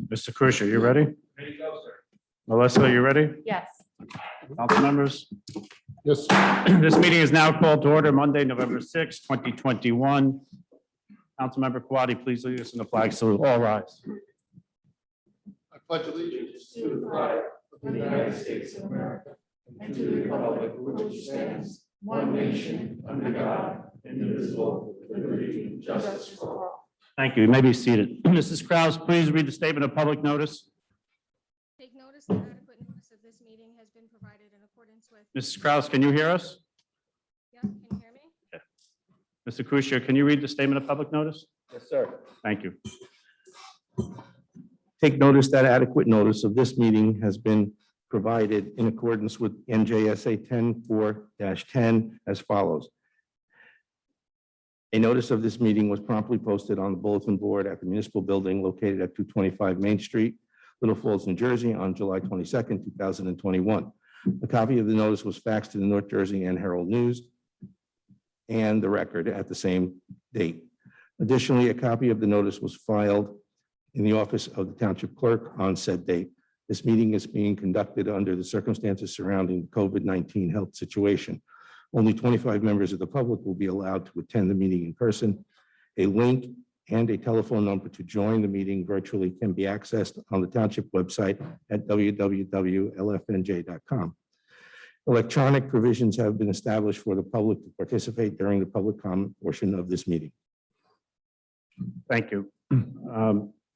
Mr. Cruiser, you ready? Ready to go, sir. Melissa, you ready? Yes. Council members? Yes. This meeting is now called to order Monday, November 6, 2021. Councilmember Kwati, please lead us in the flag salute. All rise. I pledge allegiance To the flag of the United States of America and to the republic for which it stands, one nation, under God, indivisible, with liberty and justice for all. Thank you. You may be seated. Mrs. Kraus, please read the statement of public notice. Take notice that adequate notice of this meeting has been provided in accordance with. Mrs. Kraus, can you hear us? Yeah, can you hear me? Mr. Cruiser, can you read the statement of public notice? Yes, sir. Thank you. Take notice that adequate notice of this meeting has been provided in accordance with NJSA 10-4-10 as follows. A notice of this meeting was promptly posted on the bulletin board at the municipal building located at 225 Main Street, Little Falls, New Jersey, on July 22nd, 2021. A copy of the notice was faxed to the North Jersey and Herald News and the Record at the same date. Additionally, a copy of the notice was filed in the office of the Township Clerk on said date. This meeting is being conducted under the circumstances surrounding the COVID-19 health situation. Only 25 members of the public will be allowed to attend the meeting in person. A link and a telephone number to join the meeting virtually can be accessed on the Township website at www.lfnj.com. Electronic provisions have been established for the public to participate during the public comment portion of this meeting. Thank you.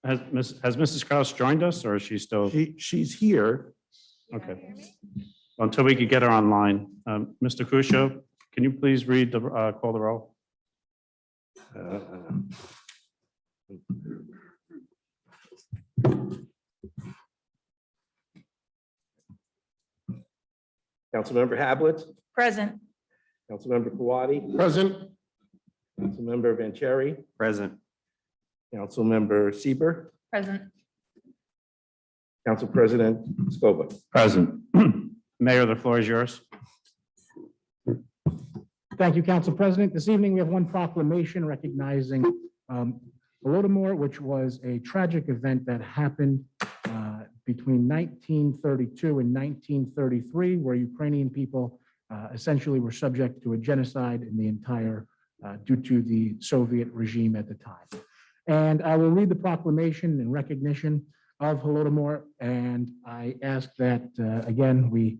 Has Mrs. Kraus joined us, or is she still? She's here. You Okay. hear me? Until we could get her online. Mr. Crucio, can you please read the, call the roll? Councilmember Hablitz, Present. Councilmember Kawadi. Present. Councilmember Vanchery, Present. Councilmember Sieber, Present. Council President Scoba. Present. Mayor, the floor is yours. Thank you, Council President. This evening, we have one proclamation recognizing Holodomor, which was a tragic event that happened between 1932 and 1933, where Ukrainian people essentially were subject to a genocide in the entire, due to the Soviet regime at the time. And I will read the proclamation in recognition of Holodomor, and I ask that, again, we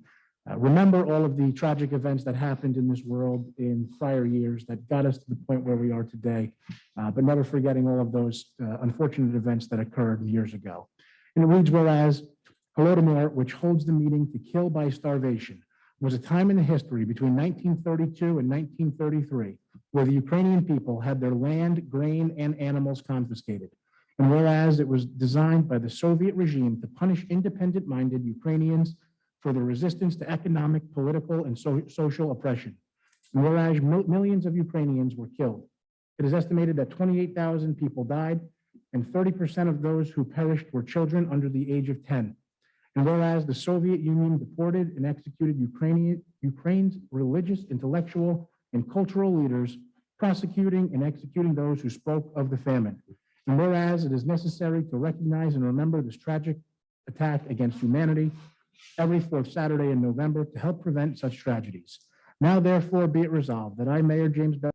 remember all of the tragic events that happened in this world in prior years that got us to the point where we are today, but never forgetting all of those unfortunate events that occurred years ago. And it reads, whereas Holodomor, which holds the meeting to kill by starvation, was a time in the history between 1932 and 1933 where the Ukrainian people had their land, grain, and animals confiscated. And whereas it was designed by the Soviet regime to punish independent-minded Ukrainians for their resistance to economic, political, and social oppression. And whereas millions of Ukrainians were killed, it is estimated that 28,000 people died, and 30% of those who perished were children under the age of 10. And whereas the Soviet Union deported and executed Ukraine's religious, intellectual, and cultural leaders, prosecuting and executing those who spoke of the famine. And whereas it is necessary to recognize and remember this tragic attack against humanity every fourth Saturday in November to help prevent such tragedies. Now, therefore, be it resolved that I, Mayor James Bell,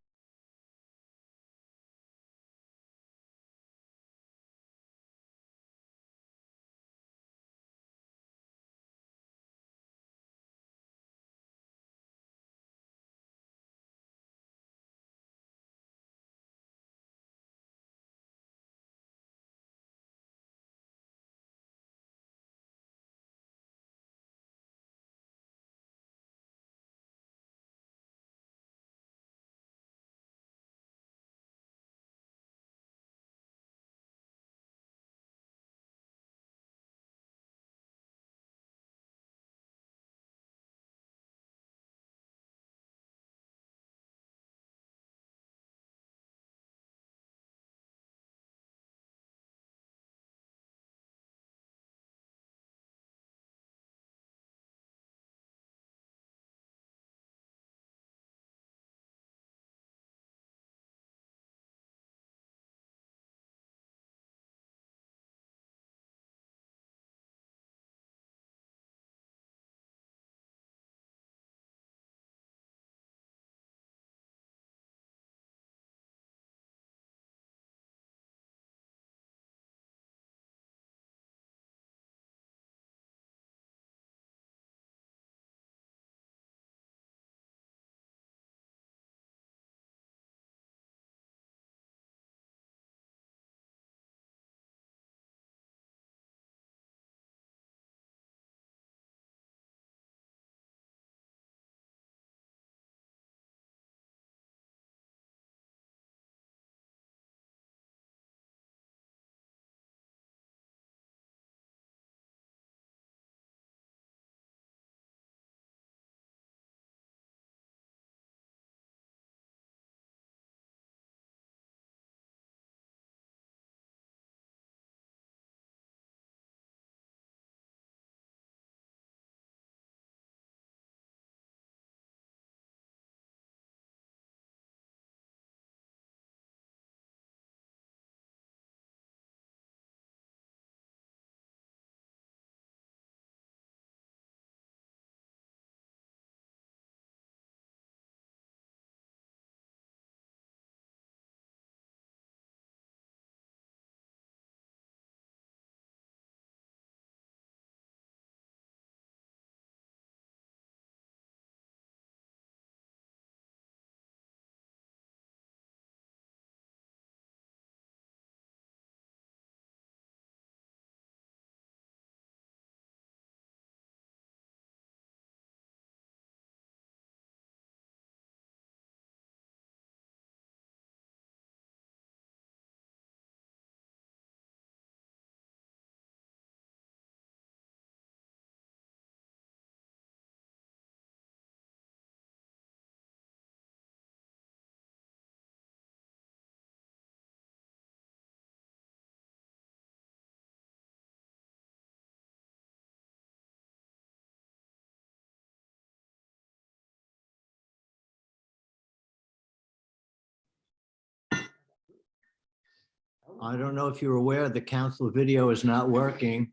I don't know if you're aware, the council video is not working,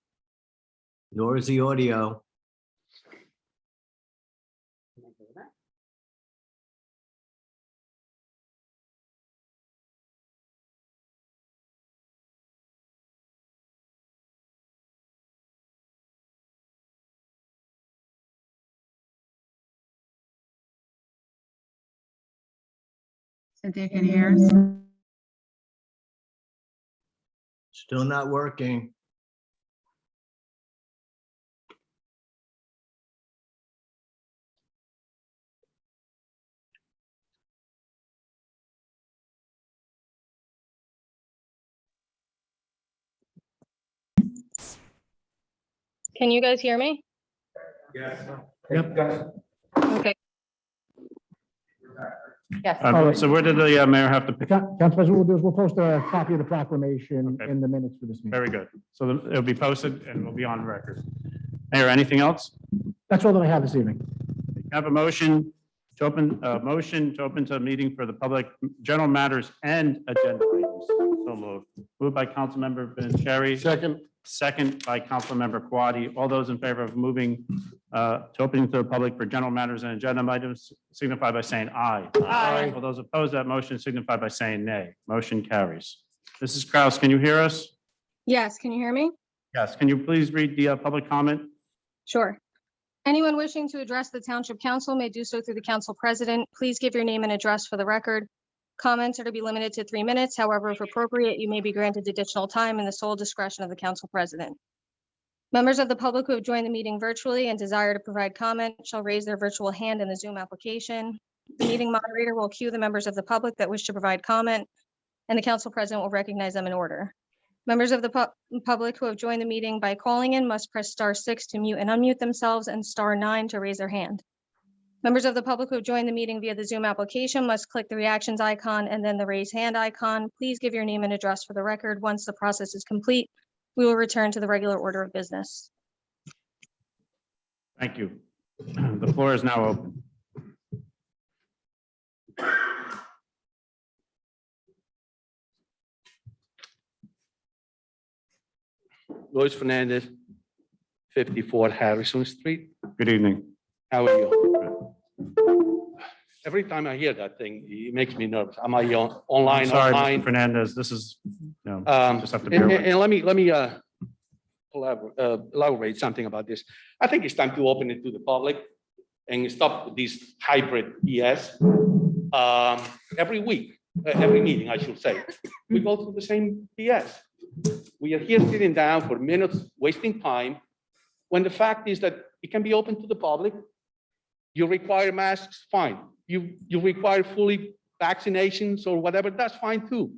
nor is the audio. Cynthia, can you hear us? Still not working. Can you guys hear me? Yep. Okay. Yes. So where did the mayor have to pick? Council President, what we'll do is we'll post a copy of the proclamation Okay. in the minutes for this meeting. Very good. So it'll be posted and will be on record. Mayor, anything else? That's all that I have this evening. Have a motion to open to a meeting for the public general matters and agenda items. So moved. Moved by Councilmember Vanchery. Second by Councilmember Quaddi. All those in favor of moving to opening to the public for general matters and agenda items signify by saying aye. Aye. All those opposed to that motion signify by saying nay. Motion carries. Mrs. Kraus, can you hear us? Yes, can you hear me? Yes. Can you please read the public comment? Sure. Anyone wishing to address the Township Council may do so through the council president. Please give your name and address for the record. Comments are to be limited to 3 minutes. However, if appropriate, you may be granted additional time in the sole discretion of the council president. Members of the public who have joined the meeting virtually and desire to provide comment shall raise their virtual hand in the Zoom application. The meeting moderator will cue the members of the public that wish to provide comment, and the council president will recognize them in order. Members of the public who have joined the meeting by calling in must press *6 to mute and unmute themselves and *9 to raise their hand. Members of the public who have joined the meeting via the Zoom application must click the reactions icon and then the raise hand icon. Please give your name and address for the record. Once the process is complete, we will return to the regular order of business. Thank you. The floor is now open. Luis Fernandez, 54 Harrison Street. Good evening. How are you? Every time I hear that thing, it makes me nervous. Am I online? I'm sorry, Mr. Online? Fernandez, this is, no, just have to And bear with. and let me elaborate something about this. I think it's time to open it to the public and stop this hybrid BS. Every week, every meeting, I should say, we go through the same BS. We are here sitting down for minutes, wasting time, when the fact is that it can be open to the public. You require masks, fine. You require fully vaccinations or whatever, that's fine too.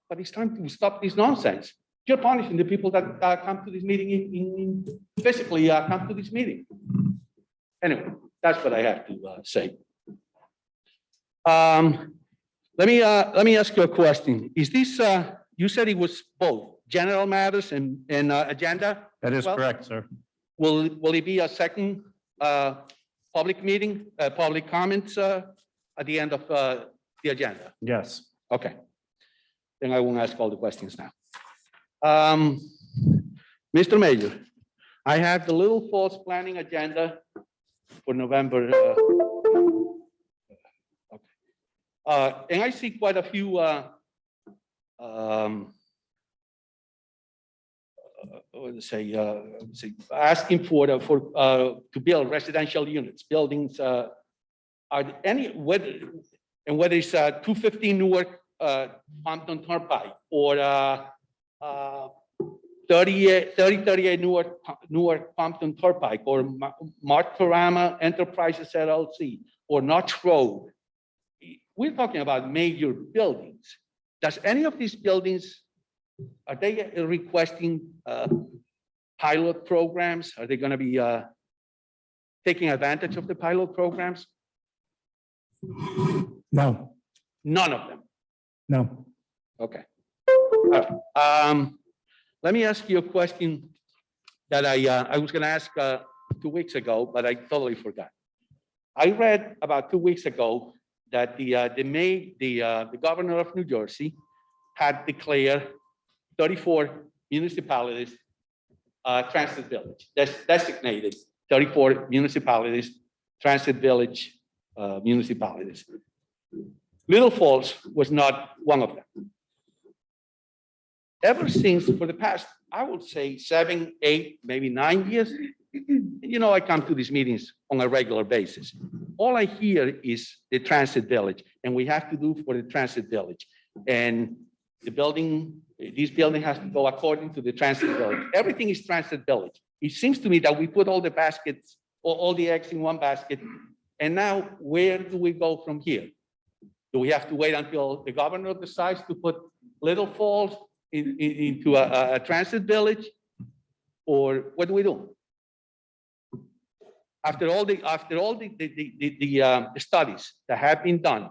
But it's time to stop this nonsense. You're punishing the people that come to this meeting physically come to this meeting. Anyway, that's what I have to say. Let me ask you a question. Is this, you said it was both general matters and agenda? That is Well, correct, sir. Will it be a second public meeting, public comments at the end of the agenda? Yes. Okay. Then I won't ask all the questions now. Mr. Mayor, I have the Little Falls Planning Agenda for November. And I see quite a few asking to build residential units, buildings. Are there any, whether it's 215 Newark Compton Turnpike or 3038 Newark Compton Turnpike or Martorama Enterprises LLC or Notch Road. We're talking about major buildings. Does any of these buildings, are they requesting pilot programs? Are they going to be taking advantage of the pilot programs? No, None of them. no. Okay. Let me ask you a question that I was going to ask 2 weeks ago, but I totally forgot. I read about 2 weeks ago that the governor of New Jersey had declared 34 municipalities, transit village, that's designated 34 municipalities, transit village municipalities. Little Falls was not one of them. Ever since, for the past, I would say 7, 8, maybe 9 years, I come to these meetings on a regular basis. All I hear is the transit village, and we have to do for the transit village. And the building, this building has to go according to the transit village. Everything is transit village. It seems to me that we put all the baskets, all the eggs in one basket. And now, where do we go from here? Do we have to wait until the governor decides to put Little Falls into a transit village? Or what do we do? After all the studies that have been done,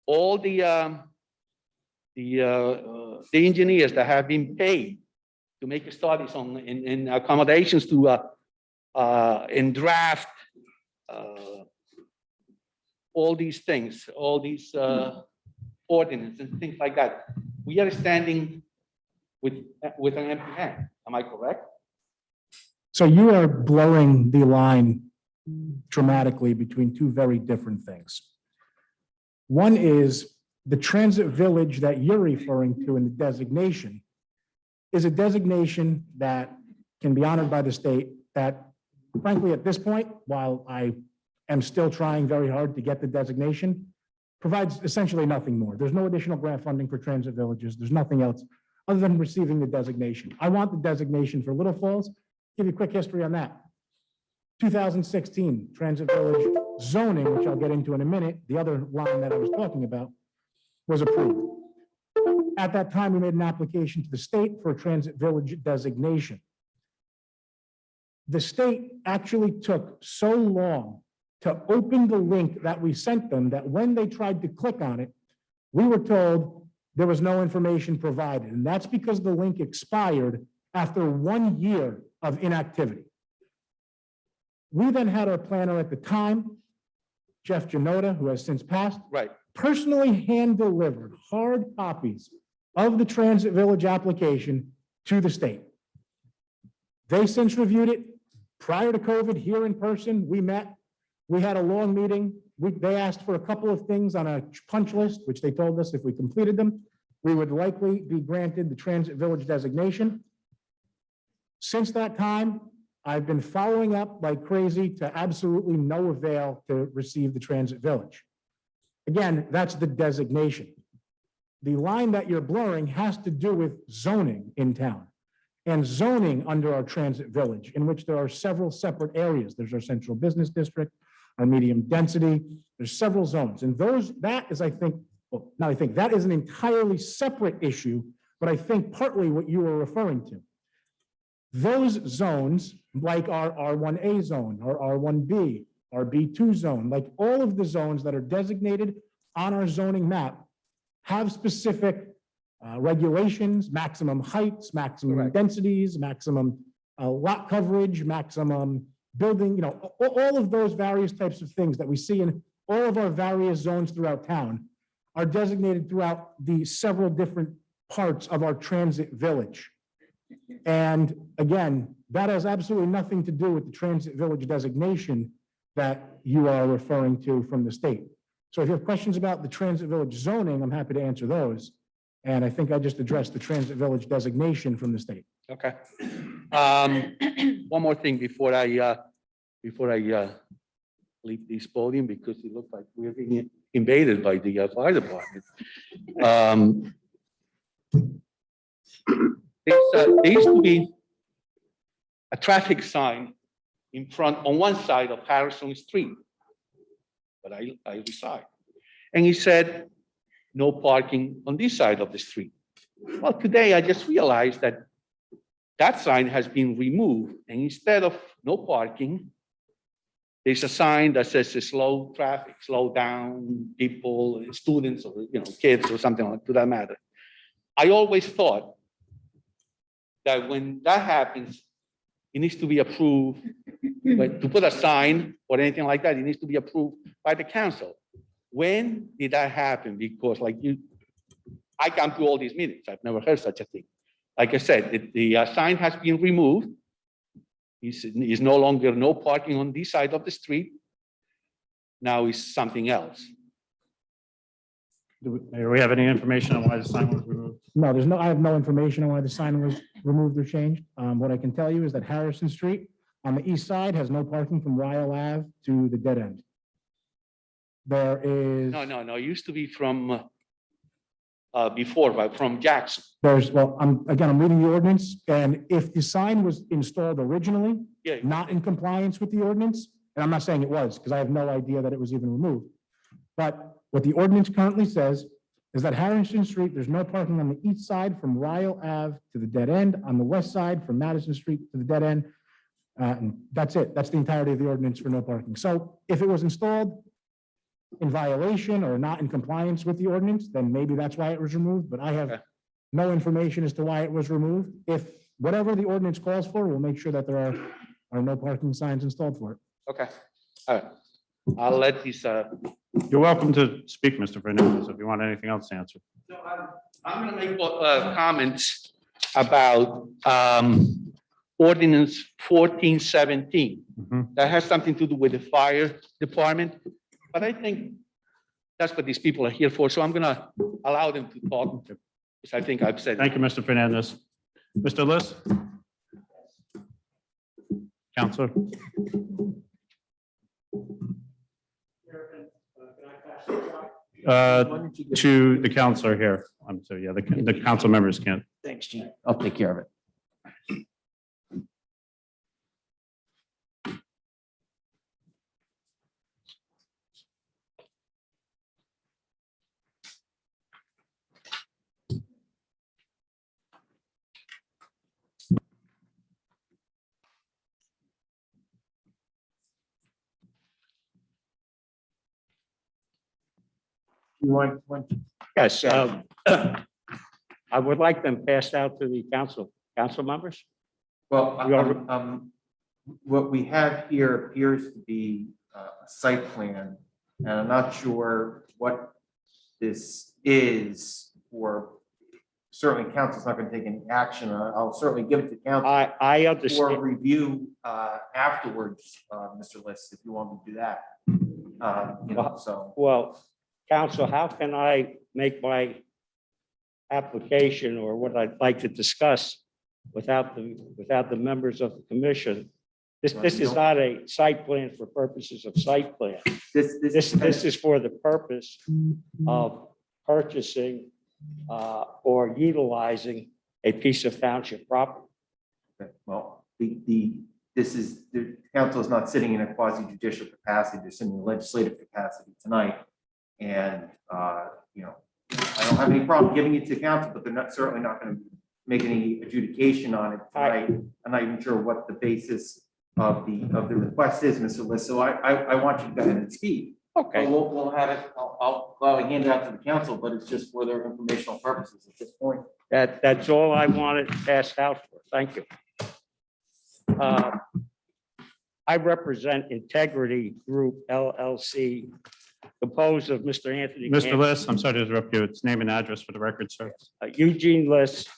all the engineers that have been paid to make studies on in accommodations to in draft all these things, all these ordinances and things like that, we are standing with an empty hand. Am I correct? So you are blurring the line dramatically between two very different things. One is the transit village that you're referring to in the designation is a designation that can be honored by the state that, frankly, at this point, while I am still trying very hard to get the designation, provides essentially nothing more. There's no additional grant funding for transit villages. There's nothing else other than receiving the designation. I want the designation for Little Falls. Give you a quick history on that. 2016, transit village zoning, which I'll get into in a minute, the other line that I was talking about, was approved. At that time, we made an application to the state for a transit village designation. The state actually took so long to open the link that we sent them that when they tried to click on it, we were told there was no information provided. And that's because the link expired after 1 year of inactivity. We then had our planner at the time, Jeff Janota, who has since passed, Right. personally hand-delivered hard copies of the transit village application to the state. They since reviewed it. Prior to COVID, here in person, we met. We had a long meeting. They asked for a couple of things on a punch list, which they told us if we completed them, we would likely be granted the transit village designation. Since that time, I've been following up like crazy to absolutely no avail to receive the transit village. Again, that's the designation. The line that you're blurring has to do with zoning in town and zoning under our transit village, in which there are several separate areas. There's our central business district, our medium density, there's several zones. And that is, I think, well, not I think, that is an entirely separate issue, but I think partly what you were referring to. Those zones, like our R1A zone, our R1B, our B2 zone, like all of the zones that are designated on our zoning map, have specific regulations, maximum heights, maximum Correct. densities, maximum lot coverage, maximum building, all of those various types of things that we see in all of our various zones throughout town are designated throughout the several different parts of our transit village. And again, that has absolutely nothing to do with the transit village designation that you are referring to from the state. So if you have questions about the transit village zoning, I'm happy to answer those. And I think I just addressed the transit village designation from the state. Okay. One more thing before I leave this podium, because it looks like we're being invaded by the fire department. There used to be a traffic sign in front on one side of Harrison Street, but I reside. And he said, no parking on this side of the street. Well, today I just realized that that sign has been removed, and instead of no parking, there's a sign that says slow traffic, slow down, people, students, or kids, or something like to that matter. I always thought that when that happens, it needs to be approved. But to put a sign or anything like that, it needs to be approved by the council. When did that happen? Because like I come to all these meetings. I've never heard such a thing. Like I said, the sign has been removed. Is no longer no parking on this side of the street. Now it's something else. Do we have any information on why the sign was removed? No, I have no information on why the sign was removed or changed. What I can tell you is that Harrison Street on the east side has no parking from Ryle Ave to the dead end. There is. No. It used to be from before, but from Jackson. I'm reading the ordinance, and if the sign was installed originally, Yeah. not in compliance with the ordinance, and I'm not saying it was, because I have no idea that it was even removed. But what the ordinance currently says is that Harrison Street, there's no parking on the east side from Ryle Ave to the dead end, on the west side from Madison Street to the dead end. And that's it. That's the entirety of the ordinance for no parking. So if it was installed in violation or not in compliance with the ordinance, then maybe that's why it was removed, but I have Okay. no information as to why it was removed. If whatever the ordinance calls for, we'll make sure that there are no parking signs installed for it. Okay. All right. I'll let these. You're welcome to speak, Mr. Fernandez, if you want anything else to answer. No, I'm going to make comments about ordinance 1417. Mhm. That has something to do with the fire department, but I think that's what these people are here for. So I'm going to allow them to talk, because I think I've said. Thank you, Mr. Fernandez. Mr. List? Counselor? To the counselor here. I'm sorry, yeah, the council members can't. Thanks, Gene. I'll take care of it. You want? Yes, I would like them passed out to the council members. Well, We already- what we have here appears to be a site plan, and I'm not sure what this is, or certainly council's not going to take any action. I'll certainly give it to council I for understand. review afterwards, Mr. List, if you want me to do that. So. Well, council, how can I make my application or what I'd like to discuss without the members of the commission? This is not a site plan for purposes of site plan. This is for the purpose of purchasing or utilizing a piece of township property. Okay, well, the council is not sitting in a quasi judicial capacity, they're sitting in a legislative capacity tonight. And, I don't have any problem giving it to council, but they're certainly not going to make any adjudication on it tonight. I'm not even sure what the basis of the request is, Mr. List. So I want you to go ahead and speak. Okay. But we'll have it, I'll gladly hand it out to the council, but it's just for their informational purposes at this point. That's all I wanted passed out for. Thank you. I represent Integrity Group LLC, composed of Mr. Anthony. Mr. List, I'm sorry to interrupt you. It's name and address for the record, sir. Eugene List,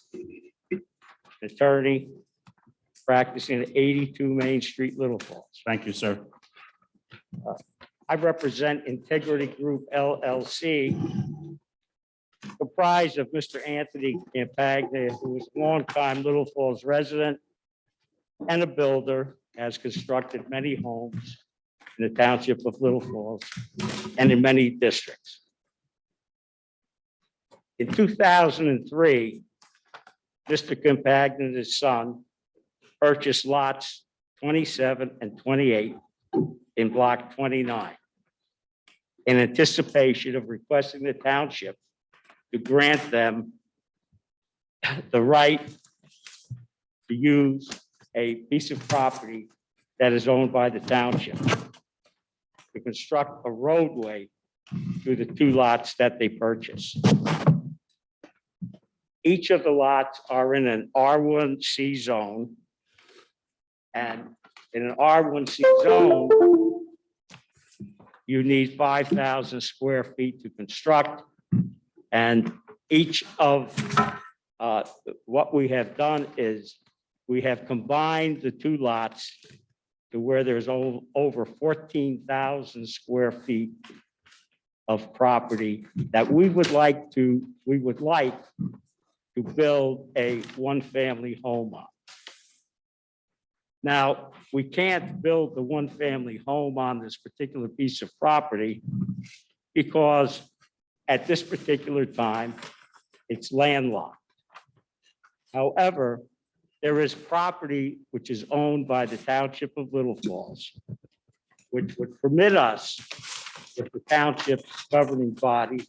attorney, practicing at 82 Main Street, Little Falls. Thank you, sir. I represent Integrity Group LLC, comprised of Mr. Anthony Campagna, who is a longtime Little Falls resident and a builder, has constructed many homes in the township of Little Falls and in many districts. In 2003, Mr. Campagna and his son purchased lots 27 and 28 in block 29 in anticipation of requesting the township to grant them the right to use a piece of property that is owned by the township to construct a roadway through the two lots that they purchased. Each of the lots are in an R1C zone. And in an R1C zone, you need 5,000 square feet to construct. And each of what we have done is we have combined the two lots to where there's over 14,000 square feet of property that we would like to build a one-family home on. Now, we can't build the one-family home on this particular piece of property because at this particular time, it's landlocked. However, there is property which is owned by the Township of Little Falls, which would permit us, if the township governing body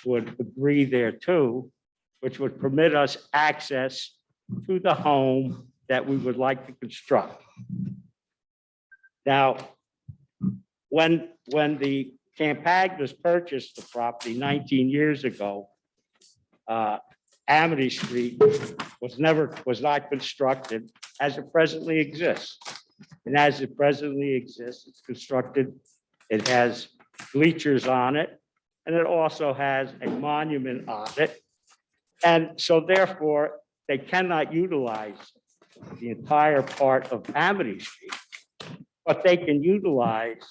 would agree thereto, which would permit us access to the home that we would like to construct. Now, when the Campagnas purchased the property 19 years ago, Amity Street was not constructed as it presently exists. And as it presently exists, it's constructed, it has bleachers on it, and it also has a monument on it. And so therefore, they cannot utilize the entire part of Amity Street, but they can utilize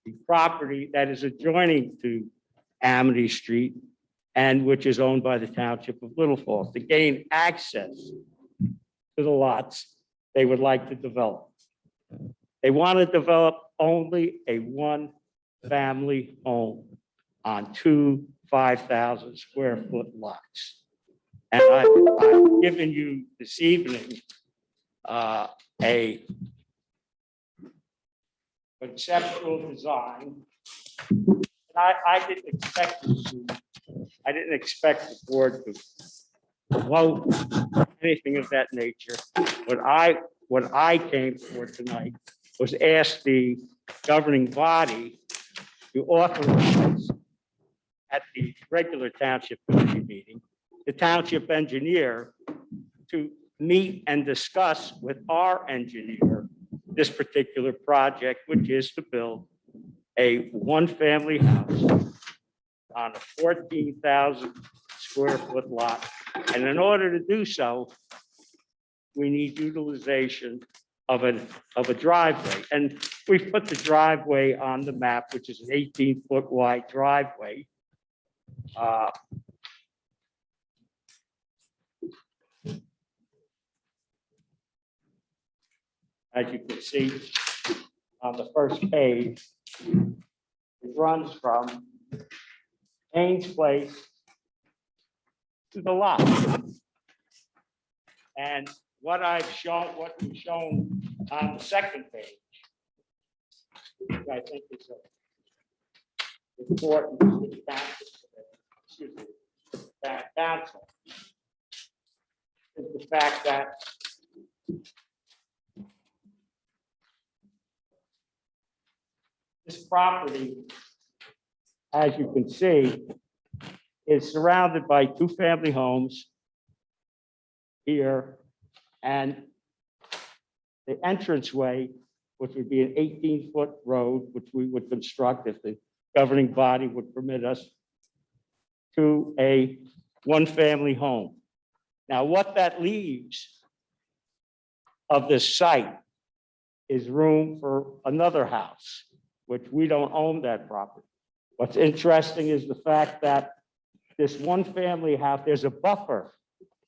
the property that is adjoining to Amity Street and which is owned by the Township of Little Falls to gain access to the lots they would like to develop. They want to develop only a one-family home on two 5,000 square foot lots. And I've given you this evening a conceptual design. And I didn't expect the board to vote anything of that nature. What I came for tonight was ask the governing body to authorize at the regular township committee meeting, the township engineer to meet and discuss with our engineer this particular project, which is to build a one-family house on a 14,000 square foot lot. And in order to do so, we need utilization of a driveway. And we've put the driveway on the map, which is an 18-foot wide driveway. As you can see on the first page, it runs from Haynes Place to the lot. And what we've shown on the second page, which I think is important to the council, is the fact that this property, as you can see, is surrounded by two family homes here, and the entranceway, which would be an 18-foot road, which we would construct if the governing body would permit us, to a one-family home. Now, what that leaves of this site is room for another house, which we don't own that property. What's interesting is the fact that this one-family house, there's a buffer.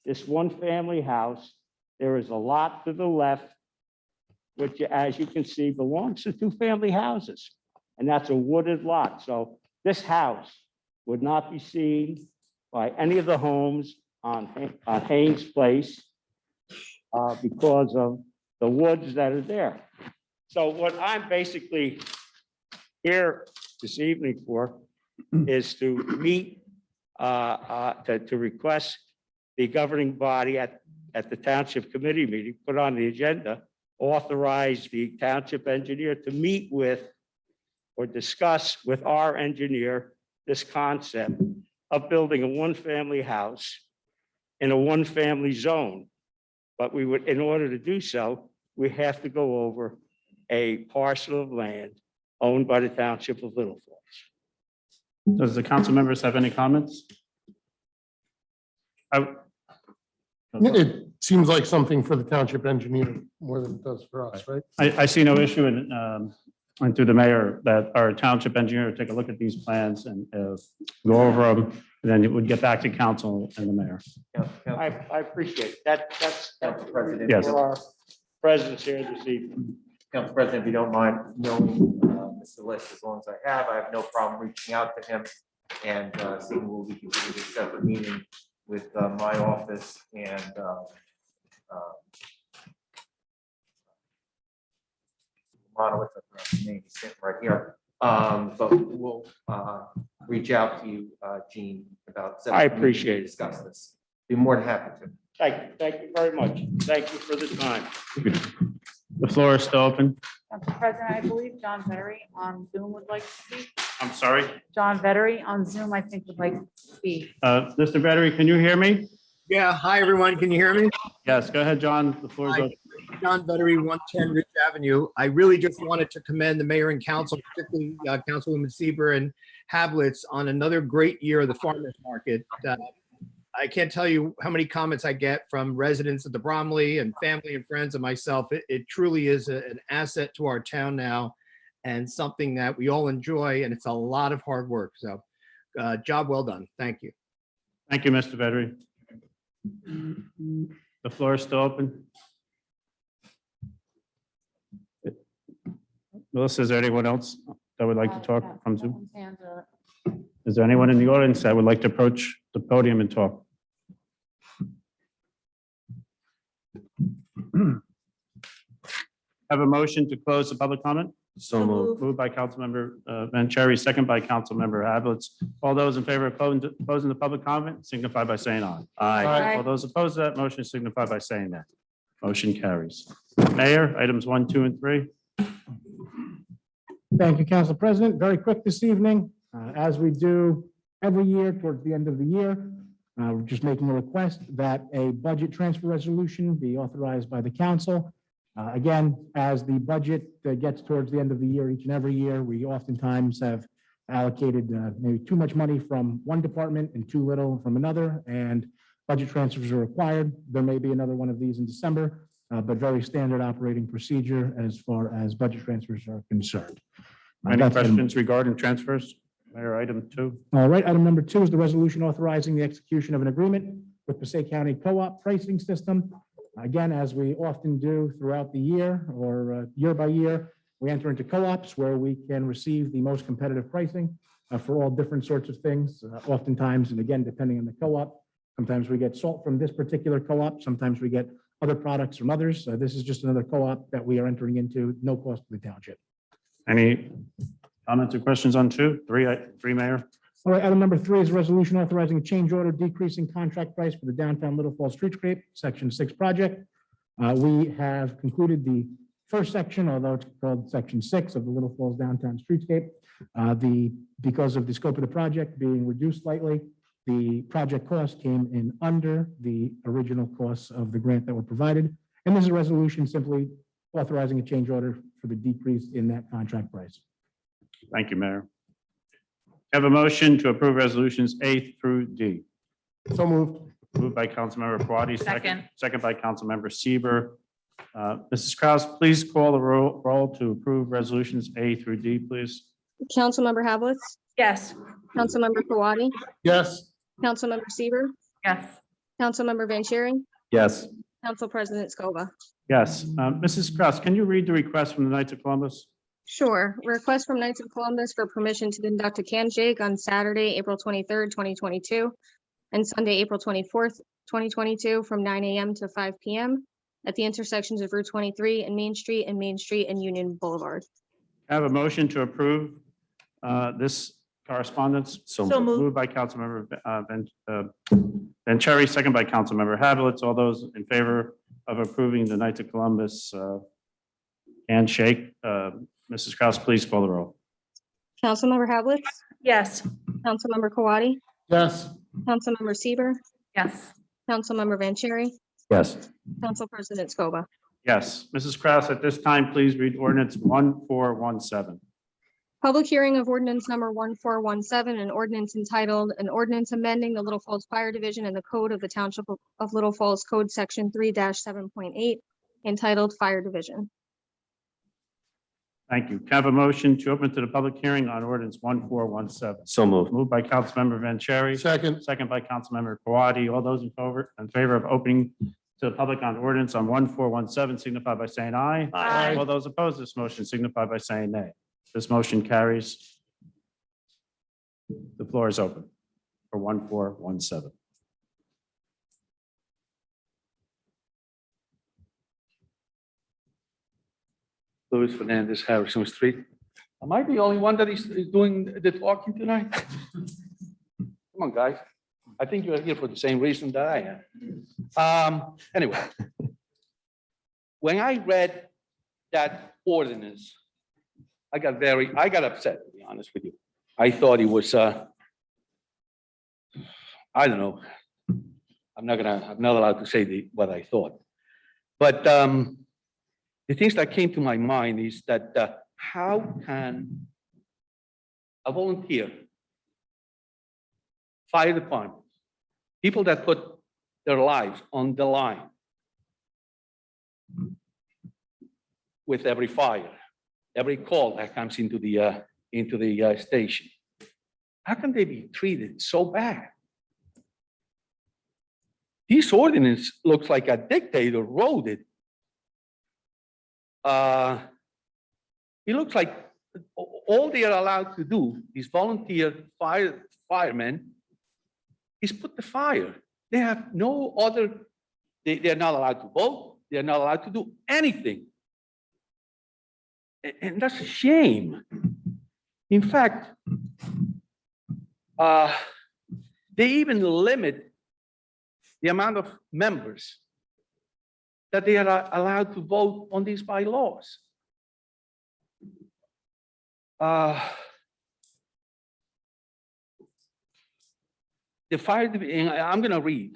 This one-family house, there is a lot to the left, which, as you can see, belongs to two family houses. And that's a wooded lot. So this house would not be seen by any of the homes on Haynes Place because of the woods that are there. So what I'm basically here this evening for is to meet, to request the governing body at the township committee meeting, put on the agenda, authorize the township engineer to meet with or discuss with our engineer this concept of building a one-family house in a one-family zone. But we would, in order to do so, we have to go over a parcel of land owned by the Township of Little Falls. Does the council members have any comments? It seems like something for the township engineer more than it does for us, right? I see no issue in, and through the mayor, that our township engineer would take a look at these plans and go over them, and then it would get back to council and the mayor. I appreciate that. That's Council President. Yes. for our presence here this evening. Council President, if you don't mind knowing Mr. List as long as I have no problem reaching out to him and seeing what we can do with a separate meeting with my office and what's his name? He's sitting right here. But we'll reach out to you, Gene, about. I appreciate it. Discuss this. Be more than happy to. Thank you very much. Thank you for the time. The floor is still open. Council President, I believe John Vettery on Zoom would like to speak. I'm sorry. John Vettery on Zoom, I think, would like to speak. Mr. Battery, can you hear me? Yeah, hi, everyone. Can you hear me? Yes, go ahead, John. The floor is Hi. open. John Vettery, 110 Ridge Avenue. I really just wanted to commend the mayor and council, particularly Councilwoman Sieber and Hablitz, on another great year of the farmers market. I can't tell you how many comments I get from residents of the Bromley and family and friends and myself. It truly is an asset to our town now and something that we all enjoy, and it's a lot of hard work. So job well done. Thank you. Thank you, Mr. Battery. The floor is still open. Melissa, is there anyone else that would like to talk from Zoom? Is there anyone in the audience that would like to approach the podium and talk? Have a motion to close the public comment? So moved. Moved by Councilmember Vanchery, second by Councilmember Hablitz. All those in favor of closing the public comment signify by saying aye. Aye. All those opposed to that motion signify by saying that. Motion carries. Mayor, items 1, 2, and 3. Thank you, Council President. Very quick this evening, as we do every year towards the end of the year. We're just making a request that a budget transfer resolution be authorized by the council. Again, as the budget gets towards the end of the year, each and every year, we oftentimes have allocated maybe too much money from one department and too little from another, and budget transfers are required. There may be another one of these in December, but very standard operating procedure as far as budget transfers are concerned. Any That's item- questions regarding transfers? Mayor, item 2. All right, item number 2 is the resolution authorizing the execution of an agreement with Passaic County Co-op pricing system. Again, as we often do throughout the year or year by year, we enter into co-ops where we can receive the most competitive pricing for all different sorts of things. Oftentimes, and again, depending on the co-op, sometimes we get salt from this particular co-op, sometimes we get other products from others. This is just another co-op that we are entering into, no cost to the township. Any comments or questions on 2? 3, Mayor? All right, item number 3 is a resolution authorizing a change order decreasing contract price for the downtown Little Falls Streetscape Section 6 project. We have concluded the first section, although it's called Section 6 of the Little Falls Downtown Streetscape. Because of the scope of the project being reduced slightly, the project cost came in under the original costs of the grant that were provided. And this is a resolution simply authorizing a change order for the decrease in that contract price. Thank you, Mayor. Have a motion to approve resolutions A through D. So moved. Moved by Councilmember Quaddi, Second. second by Councilmember Sieber. Mrs. Kraus, please call the roll to approve resolutions A through D, please. Councilmember Hablitz, Yes. Councilmember Kawadi, Yes. Councilmember Sieber, Yes. Councilmember Vanchery, Yes. Council President Scoba. Yes. Mrs. Kraus, can you read the request from the Knights of Columbus? Sure. Request from Knights of Columbus for permission to conduct a can shake on Saturday, April 23rd, 2022, and Sunday, April 24th, 2022, from 9 a.m. to 5 p.m. at the intersections of Route 23 and Main Street and Union Boulevard. I have a motion to approve this correspondence. So moved. Moved by Councilmember Vanchery, second by Councilmember Hablitz. All those in favor of approving the Knights of Columbus handshake, Mrs. Kraus, please call the roll. Councilmember Hablitz, Yes. Councilmember Kawadi, Yes. Councilmember Sieber, Yes. Councilmember Vanchery, Yes. Council President Scoba. Yes. Mrs. Kraus, at this time, please read ordinance 1417. Public hearing of ordinance number 1417, an ordinance entitled, an ordinance amending the Little Falls Fire Division and the Code of the Township of Little Falls Code Section 3-7.8, entitled Fire Division. Thank you. Can I have a motion to open to the public hearing on ordinance 1417? So moved. Moved by Councilmember Vanchery. Second. Second by Councilmember Kawadi. All those in favor of opening to the public on ordinance on 1417 signify by saying aye. Aye. All those opposed to this motion signify by saying nay. This motion carries. The floor is open for 1417. Luis Fernandez, Harrison Street. Am I the only one that is doing the talking tonight? Come on, guys. I think you are here for the same reason that I am. Anyway, when I read that ordinance, I got upset, to be honest with you. I thought it was, I don't know. I'm not allowed to say what I thought. But the things that came to my mind is that how can a volunteer fire department, people that put their lives on the line with every fire, every call that comes into the station, how can they be treated so bad? This ordinance looks like a dictator wrote it. It looks like all they are allowed to do, these volunteer firemen, is put the fire. They have no other, they're not allowed to vote. They're not allowed to do anything. And that's a shame. In fact, they even limit the amount of members that they are allowed to vote on these bylaws. The fire division, I'm going to read.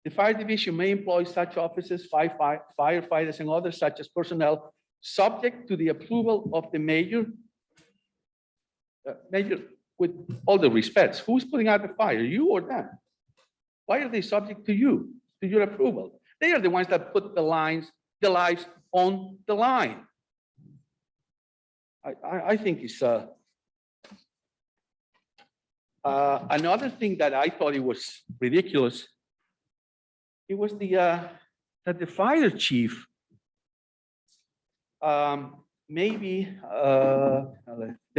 The fire division may employ such officers, firefighters, and others such as personnel, subject to the approval of the mayor. Mayor, with all the respects, who's putting out the fire, you or them? Why are they subject to you, to your approval? They are the ones that put the lives on the line. I think it's another thing that I thought it was ridiculous. It was that the fire chief the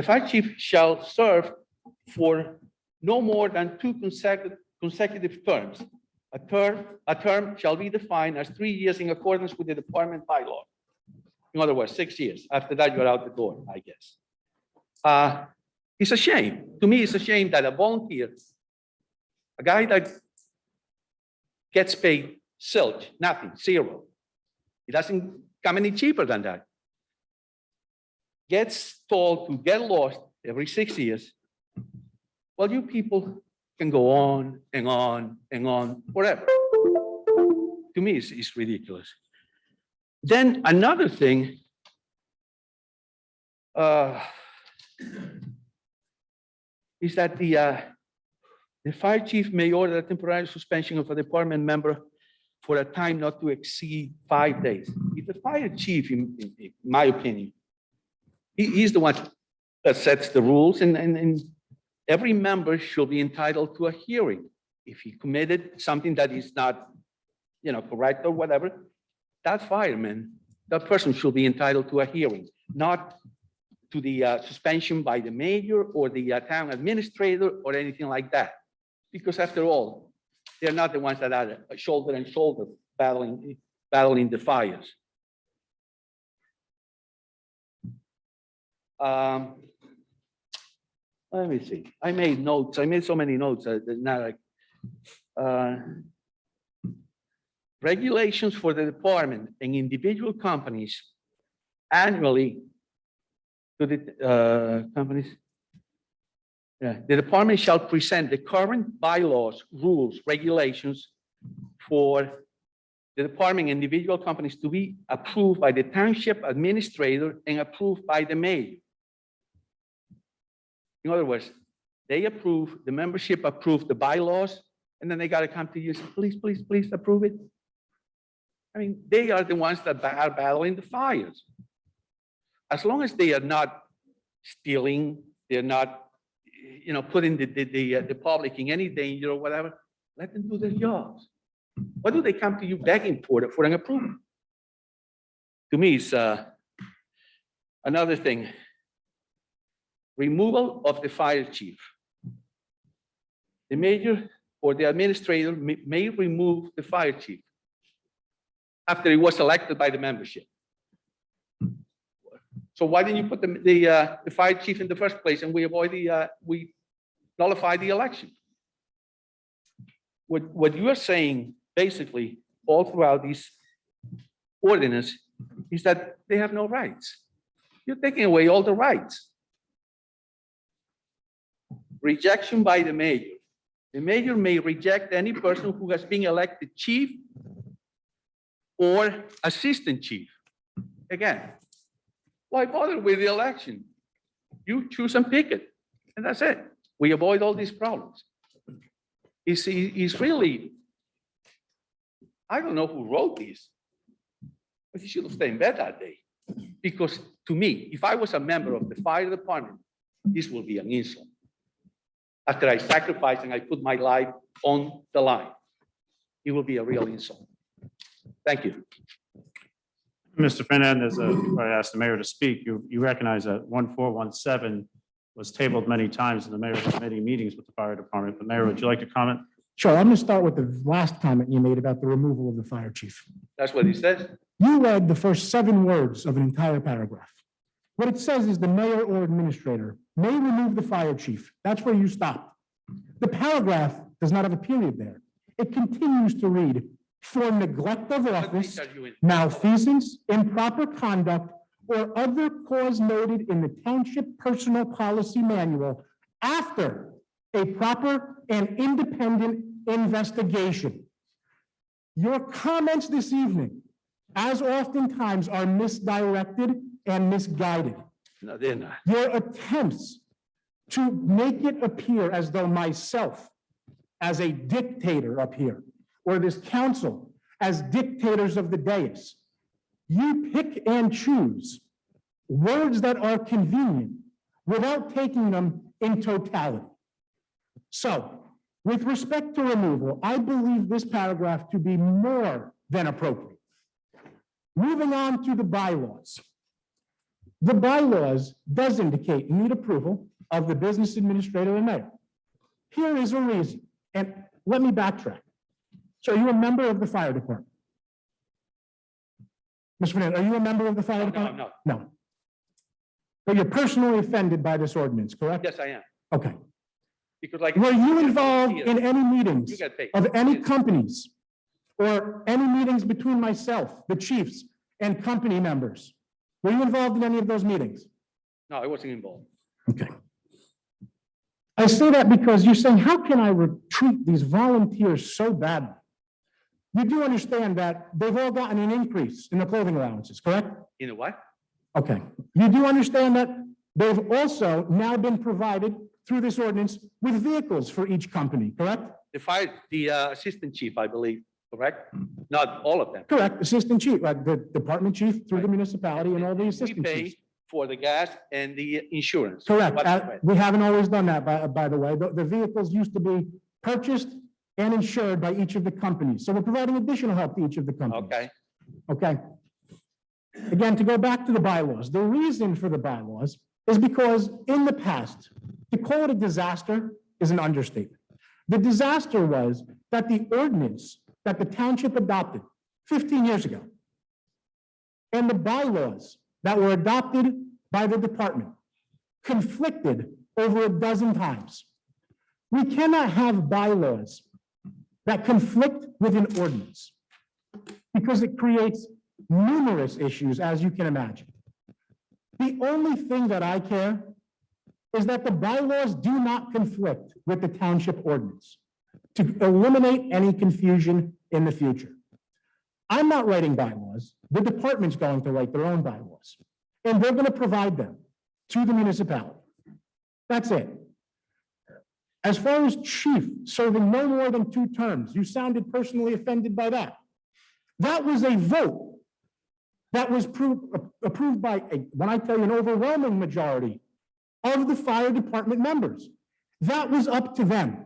fire chief shall serve for no more than 2 consecutive terms. A term shall be defined as 3 years in accordance with the department bylaw. In other words, 6 years. After that, you're out the door, I guess. It's a shame. To me, it's a shame that a volunteer, a guy that gets paid zilch, nothing, zero. It doesn't come any cheaper than that. Gets told to get lost every 6 years. Well, you people can go on and on and on forever. To me, it's ridiculous. Then another thing, is that the fire chief may order a temporary suspension of a department member for a time not to exceed 5 days. If the fire chief, in my opinion, he's the one that sets the rules, and every member should be entitled to a hearing. If he committed something that is not, correct or whatever, that fireman, that person should be entitled to a hearing, not to the suspension by the mayor or the town administrator or anything like that. Because after all, they're not the ones that are shoulder and shoulder battling the fires. Let me see. I made notes. I made so many notes. Regulations for the department and individual companies annually to the companies. Yeah, the department shall present the current bylaws, rules, regulations for the department and individual companies to be approved by the township administrator and approved by the mayor. In other words, the membership approved the bylaws, and then they got to come to you and say, please, please, please approve it. I mean, they are the ones that are battling the fires. As long as they are not stealing, they're not, putting the public in any danger or whatever, let them do their jobs. What do they come to you begging for an approval? To me, it's another thing. Removal of the fire chief. The mayor or the administrator may remove the fire chief after he was elected by the membership. So why didn't you put the fire chief in the first place and we nullify the election? What you are saying basically all throughout these ordinance is that they have no rights. You're taking away all the rights. Rejection by the mayor. The mayor may reject any person who has been elected chief or assistant chief. Again, why bother with the election? You choose and pick it, and that's it. We avoid all these problems. It's really, I don't know who wrote this, but he should have stayed in bed that day. Because to me, if I was a member of the fire department, this will be an insult. After I sacrifice and I put my life on the line, it will be a real insult. Thank you. Mr. Fernandez, before I ask the mayor to speak, you recognize that 1417 was tabled many times and the mayor had many meetings with the fire department. But Mayor, would you like to comment? Sure, I'm going to start with the last comment you made about the removal of the fire chief. That's what he says. You read the first 7 words of an entire paragraph. What it says is the mayor or administrator may remove the fire chief. That's where you stop. The paragraph does not have a period there. It continues to read, for neglect of office, malfeasance, improper conduct, or other cause noted in the Township Personal Policy Manual after a proper and independent investigation. Your comments this evening, as oftentimes, are misdirected and misguided. No, they're not. Your attempts to make it appear as though myself, as a dictator up here, or this council as dictators of the dais, you pick and choose words that are convenient without taking them in totality. So, with respect to removal, I believe this paragraph to be more than appropriate. Moving on to the bylaws. The bylaws does indicate need approval of the business administrator and mayor. Here is a reason, and let me backtrack. So are you a member of the fire department? Mr. Fernandez, are you a member of the fire department? No. No. But you're personally offended by this ordinance, correct? Yes, I am. Okay. Because like. Were you involved in any meetings You get paid. of any companies or any meetings between myself, the chiefs, and company members? Were you involved in any of those meetings? No, I wasn't involved. Okay. I say that because you're saying, how can I treat these volunteers so badly? You do understand that they've all gotten an increase in the clothing allowances, correct? In a what? Okay. You do understand that they've also now been provided through this ordinance with vehicles for each company, correct? The assistant chief, I believe, correct? Not all of them. Correct. Assistant chief, the department chief through the municipality and all the We assistant pay chiefs. for the gas and the insurance. Correct. What's the rest? We haven't always done that, by the way. The vehicles used to be purchased and insured by each of the companies. So we're providing additional help to each of the companies. Okay. Okay. Again, to go back to the bylaws, the reason for the bylaws is because in the past, to call it a disaster is an understatement. The disaster was that the ordinance that the township adopted 15 years ago and the bylaws that were adopted by the department conflicted over a dozen times. We cannot have bylaws that conflict with an ordinance because it creates numerous issues, as you can imagine. The only thing that I care is that the bylaws do not conflict with the township ordinance to eliminate any confusion in the future. I'm not writing bylaws. The department's going to write their own bylaws, and they're going to provide them to the municipality. That's it. As far as chief serving no more than 2 terms, you sounded personally offended by that. That was a vote that was approved by, when I tell you, an overwhelming majority of the fire department members. That was up to them.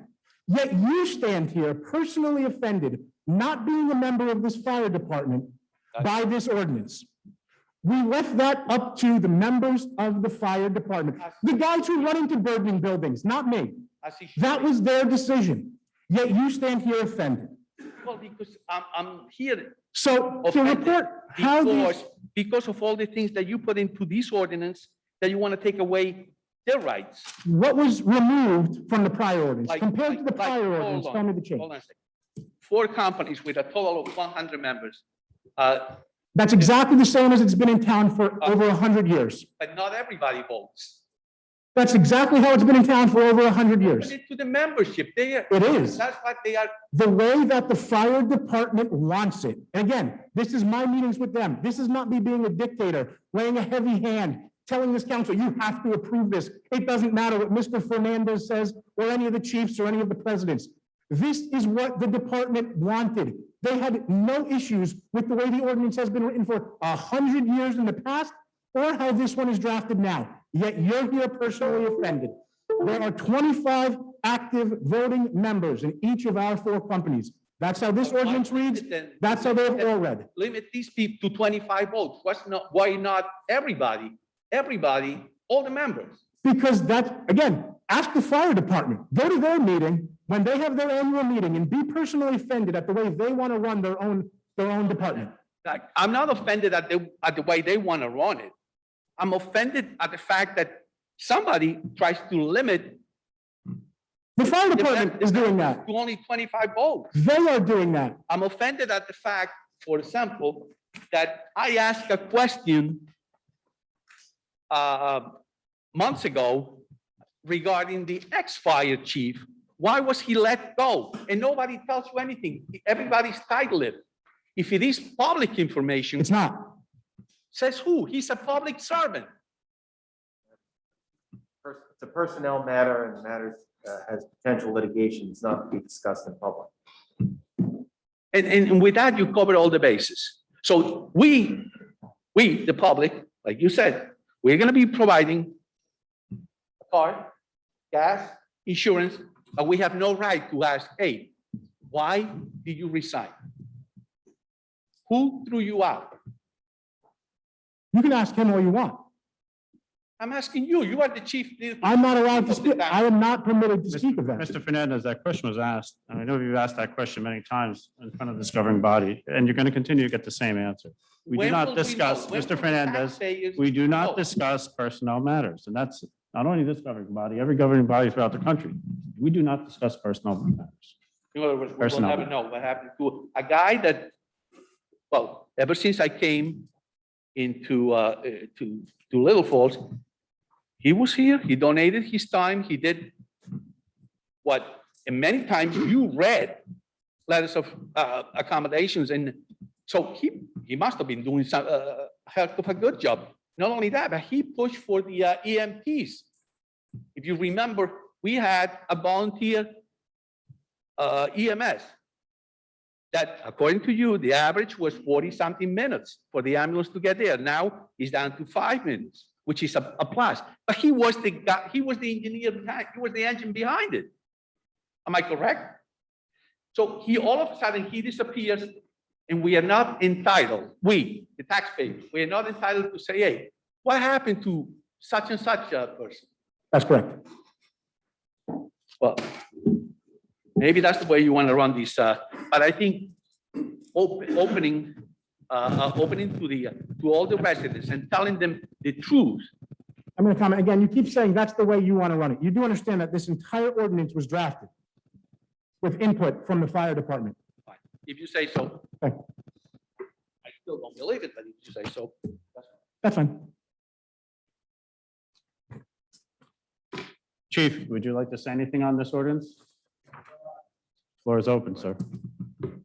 Yet you stand here personally offended, not being a member of this fire department by this ordinance. We left that up to the members of the fire department, the guys who run into burning buildings, not me. That was their decision. Yet you stand here offended. Well, because I'm here So to offended report how these, because of all the things that you put into this ordinance, that you want to take away their rights. what was removed from the prior ordinance, Like- compared to the like- like- prior hold ordinance, on, tell me the change. Hold on a second. 4 companies with a total of 100 members, That's exactly the same as it's been in town for over 100 years. but not everybody votes. That's exactly how it's been in town for over 100 years. Put it to the membership. It is. That's what they are. The way that the fire department wants it. And again, this is my meetings with them. This is not me being a dictator, laying a heavy hand, telling this council, you have to approve this. It doesn't matter what Mr. Fernandez says, or any of the chiefs, or any of the presidents. This is what the department wanted. They had no issues with the way the ordinance has been written for 100 years in the past, or how this one is drafted now. Yet you're here personally offended. There are 25 active voting members in each of our 4 companies. That's how this ordinance reads. That's how they've all read. Limit these people to 25 votes. Why not everybody? Everybody, all the members. Because that's, again, ask the fire department. Go to their meeting when they have their annual meeting and be personally offended at the way they want to run their own department. Like, I'm not offended at the way they want to run it. I'm offended at the fact that somebody tries to limit The fire department is doing that. to only 25 votes. They are doing that. I'm offended at the fact, for example, that I asked a question months ago regarding the ex-fire chief. Why was he let go? And nobody tells you anything. Everybody's titled. If it is public information, It's not. says who? He's a public servant. It's a personnel matter and matters has potential litigation. It's not to be discussed in public. And with that, you cover all the bases. So we, the public, like you said, we're going to be providing a car, gas, insurance, but we have no right to ask, hey, why did you resign? Who threw you out? You can ask him all you want. I'm asking you, you are the chief. I'm not allowed to speak. I am not permitted to speak of that. Mr. Fernandez, that question was asked, and I know you've asked that question many times in front of this governing body, and you're going to continue to get the same answer. We do When will not we discuss, know? When Mr. will Fernandez, taxpayers we do not know? discuss personnel matters, and that's not only this governing body, every governing body throughout the country. We do not discuss personnel matters. In other words, we will Personnel. never know what happened to a guy that, well, ever since I came into to Little Falls, he was here, he donated his time, he did what, and many times you read letters of accommodations, and so he must have been doing some heck of a good job. Not only that, but he pushed for the EMTs. If you remember, we had a volunteer EMS that, according to you, the average was 40-something minutes for the ambulance to get there. Now it's down to 5 minutes, which is a plus. But he was the guy, he was the engineer behind, he was the engine behind it. Am I correct? So he all of a sudden he disappears, and we are not entitled, we, the taxpayers, we are not entitled to say, hey, what happened to such and such a person? That's correct. Well, maybe that's the way you want to run this, but I think opening to all the residents and telling them the truth. I'm going to comment again. You keep saying that's the way you want to run it. You do understand that this entire ordinance was drafted with input from the fire department. Fine. If you say so. Okay. I still don't believe it, but if you say so. That's fine. Chief, would you like to say anything on this ordinance? Floor is open, sir.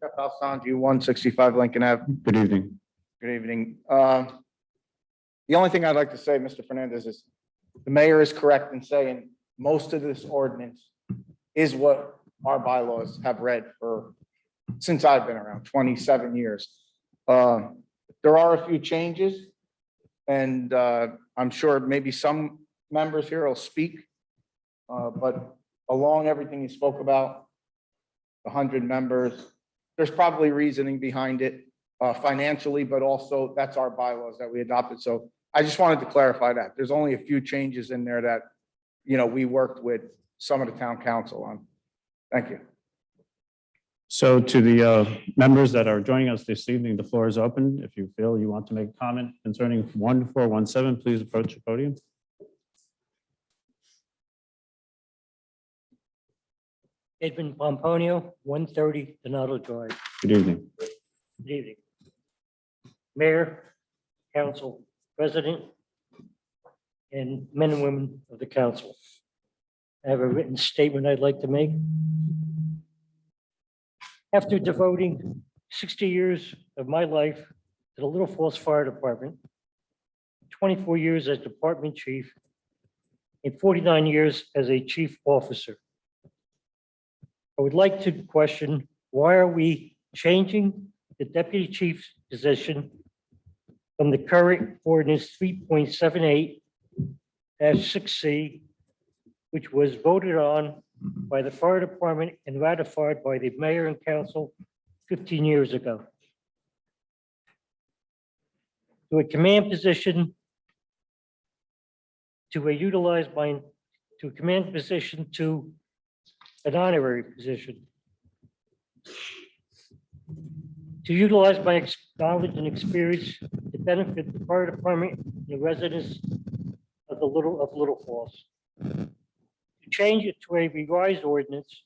Jeff Alessandri, 165 Lincoln Ave. Good evening. Good evening. The only thing I'd like to say, Mr. Fernandez, is the mayor is correct in saying most of this ordinance is what our bylaws have read for, since I've been around, 27 years. There are a few changes, and I'm sure maybe some members here will speak. But along everything you spoke about, the 100 members, there's probably reasoning behind it financially, but also that's our bylaws that we adopted. So I just wanted to clarify that. There's only a few changes in there that, we worked with some of the town council on. Thank you. So to the members that are joining us this evening, the floor is open. If you feel you want to make a comment concerning 1417, please approach the podium. Edmund Pomponio, 130 Donato Drive. Good evening. Good evening. Mayor, council, president, and men and women of the council. I have a written statement I'd like to make. After devoting 60 years of my life to the Little Falls Fire Department, 24 years as department chief, and 49 years as a chief officer, I would like to question, why are we changing the deputy chief's position from the current ordinance 3.78-6C, which was voted on by the fire department and ratified by the mayor and council 15 years ago, to a command position, to a command position to an honorary position, to utilize my knowledge and experience to benefit the fire department and the residents of Little Falls. To change it to a revised ordinance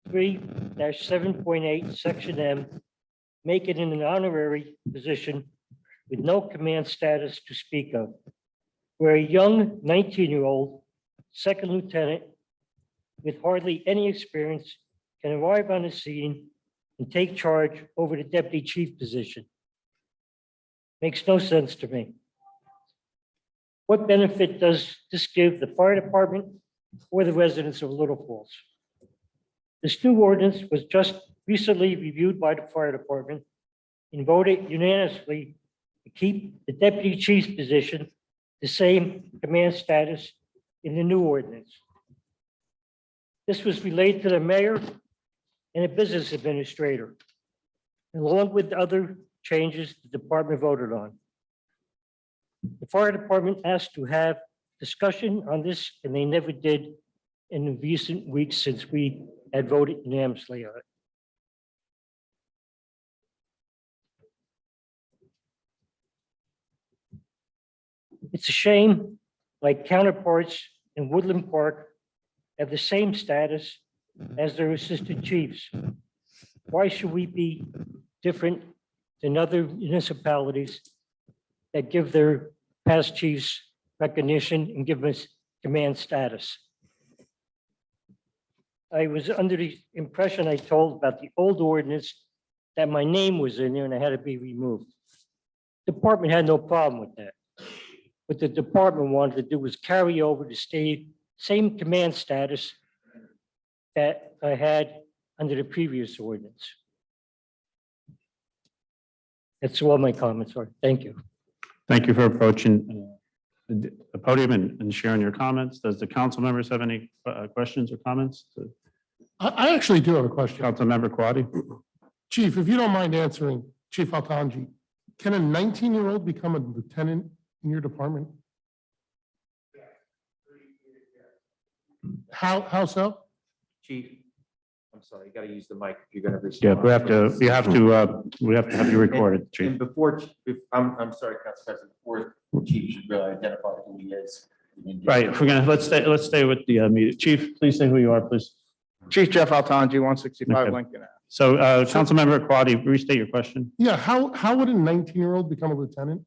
3-7.8, section M, make it an honorary position with no command status to speak of, where a young 19-year-old second lieutenant with hardly any experience can arrive on the scene and take charge over the deputy chief position. Makes no sense to me. What benefit does this give the fire department or the residents of Little Falls? This new ordinance was just recently reviewed by the fire department and voted unanimously to keep the deputy chief's position the same command status in the new ordinance. This was relayed to the mayor and a business administrator, along with other changes the department voted on. The fire department asked to have discussion on this, and they never did in the recent weeks since we had voted unanimously on it. It's a shame my counterparts in Woodland Park have the same status as their assistant chiefs. Why should we be different than other municipalities that give their past chiefs recognition and give us command status? I was under the impression, I told about the old ordinance, that my name was in there and I had to be removed. Department had no problem with that. What the department wanted to do was carry over the same command status that I had under the previous ordinance. That's all my comments are. Thank you. Thank you for approaching the podium and sharing your comments. Does the council members have any questions or comments? I actually do have a question. Councilmember Quaddi? Chief, if you don't mind answering, Chief Altanji, can a 19-year-old become a lieutenant in your department? How so? Chief, I'm sorry, you got to use the mic if you're going to respond. Yeah, we have to have you recorded, And Chief. before, I'm sorry, Council President, before the chief should really identify who he is. Right, if we're gonna, let's stay with the meeting. Chief, please say who you are, please. Chief Jeff Altanji, 165 Okay. Lincoln Ave. So, Councilmember Quaddi, restate your question. Yeah, how would a 19-year-old become a lieutenant?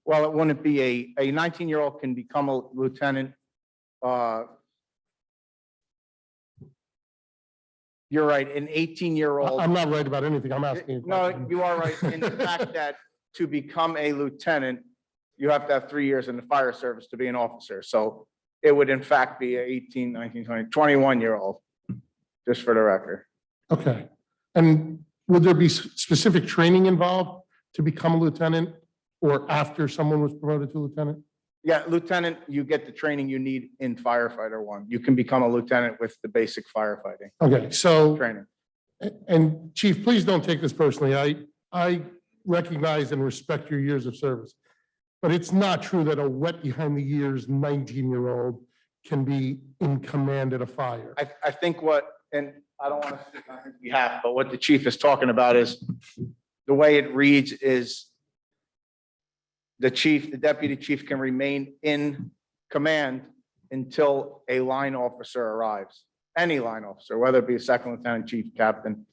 Well, it wouldn't be a 19-year-old can become a lieutenant. You're right, an 18-year-old. I'm not right about anything. I'm asking. a No, question. you are right in the fact that to become a lieutenant, you have to have 3 years in the fire service to be an officer. So it would in fact be a 18, 19, 20, 21-year-old, just for the record. Okay. And would there be specific training involved to become a lieutenant or after someone was promoted to lieutenant? Yeah, lieutenant, you get the training you need in firefighter one. You can become a lieutenant with the basic firefighting Okay, so, training. and Chief, please don't take this personally. I recognize and respect your years of service. But it's not true that a wet behind the ears 19-year-old can be in command at a fire. I think what, and I don't want to speak on his behalf, but what the chief is talking about is the way it reads is the deputy chief can remain in command until a line officer arrives, any line officer, whether it be a second lieutenant, chief, captain.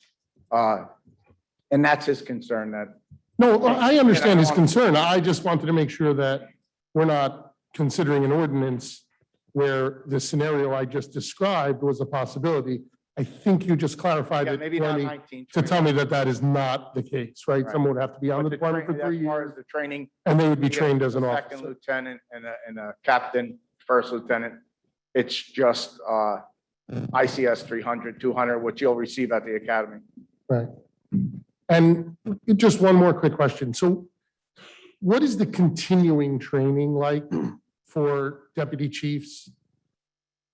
And that's his concern, that No, I understand his And I don't concern. I just wanted to make sure that we're not considering an ordinance where the scenario I just described was a possibility. I think you just clarified yeah, it maybe not Lenny, 19. to tell me that that is not the case, right? Right. Someone would have to be on But the department for 3 as far years as the training, and they would be you get trained as an a second officer. lieutenant and a captain, first lieutenant. It's just ICS 300, 200, which you'll receive at the academy. Right. And just one more quick question. So what is the continuing training like for deputy chiefs?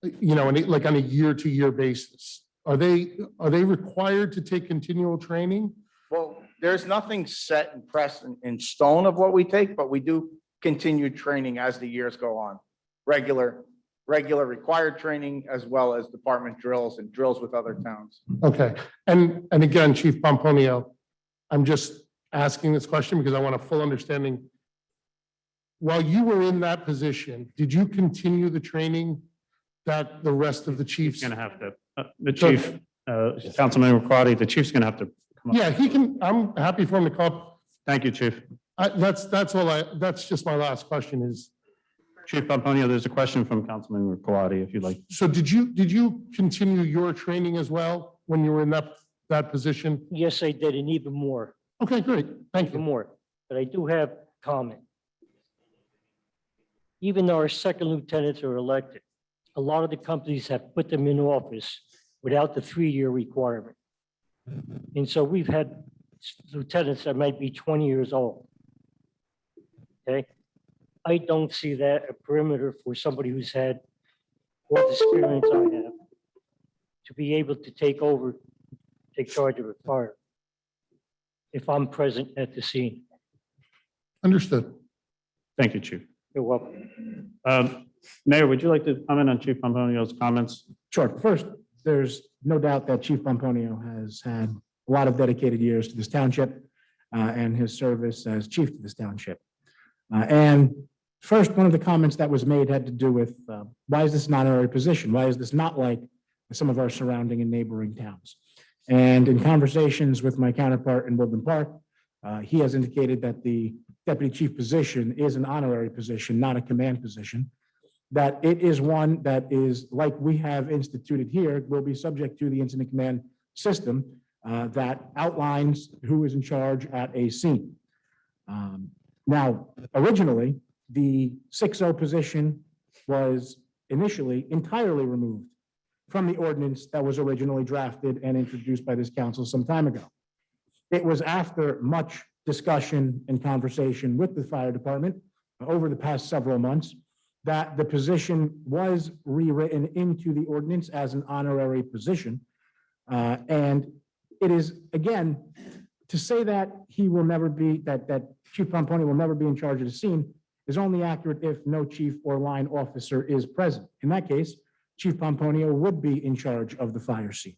You know, and like on a year-to-year basis? Are they required to take continual training? Well, there's nothing set and pressed in stone of what we take, but we do continue training as the years go on. Regular required training, as well as department drills and drills with other towns. Okay, and again, Chief Pomponio, I'm just asking this question because I want a full understanding. While you were in that position, did you continue the training that the rest of the chiefs? He's gonna have to, the chief, Councilman Quaddy, the chief's gonna have to come up. Yeah, he can, I'm happy for him to come up. Thank you, Chief. That's just my last question is, Chief Pomponio, there's a question from Councilman Quaddy, if you'd like. so did you continue your training as well when you were in that position? Yes, I did, and even more, Okay, great. Thank even you. more. But I do have comment. Even though our second lieutenants are elected, a lot of the companies have put them in office without the 3-year requirement. And so we've had lieutenants that might be 20 years old. Okay? I don't see that a perimeter for somebody who's had all the experience I have to be able to take charge of a fire if I'm present at the scene. Understood. Thank you, Chief. You're welcome. Mayor, would you like to comment on Chief Pomponio's comments? Sure. First, there's no doubt that Chief Pomponio has had a lot of dedicated years to this township and his service as chief to this township. And first, one of the comments that was made had to do with why is this an honorary position? Why is this not like some of our surrounding and neighboring towns? And in conversations with my counterpart in Woodland Park, he has indicated that the deputy chief position is an honorary position, not a command position. That it is one that is, like we have instituted here, will be subject to the incident command system that outlines who is in charge at a scene. Now, originally, the 6-0 position was initially entirely removed from the ordinance that was originally drafted and introduced by this council some time ago. It was after much discussion and conversation with the fire department over the past several months that the position was rewritten into the ordinance as an honorary position. And it is, again, to say that he will never be, that Chief Pomponio will never be in charge of the scene is only accurate if no chief or line officer is present. In that case, Chief Pomponio would be in charge of the fire scene.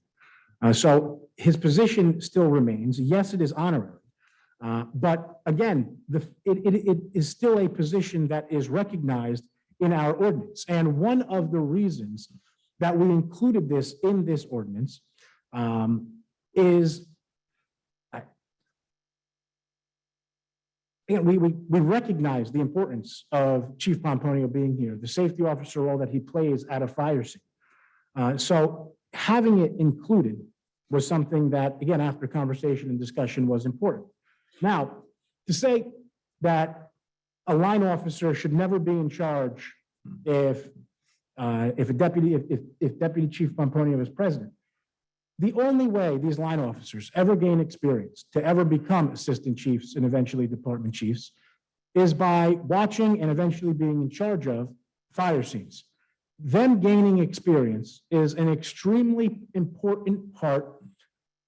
So his position still remains. Yes, it is honorary. But again, it is still a position that is recognized in our ordinance. And one of the reasons that we included this in this ordinance is we recognize the importance of Chief Pomponio being here, the safety officer role that he plays at a fire scene. So having it included was something that, again, after conversation and discussion was important. Now, to say that a line officer should never be in charge if if Deputy Chief Pomponio is president. The only way these line officers ever gain experience to ever become assistant chiefs and eventually department chiefs is by watching and eventually being in charge of fire scenes. Them gaining experience is an extremely important part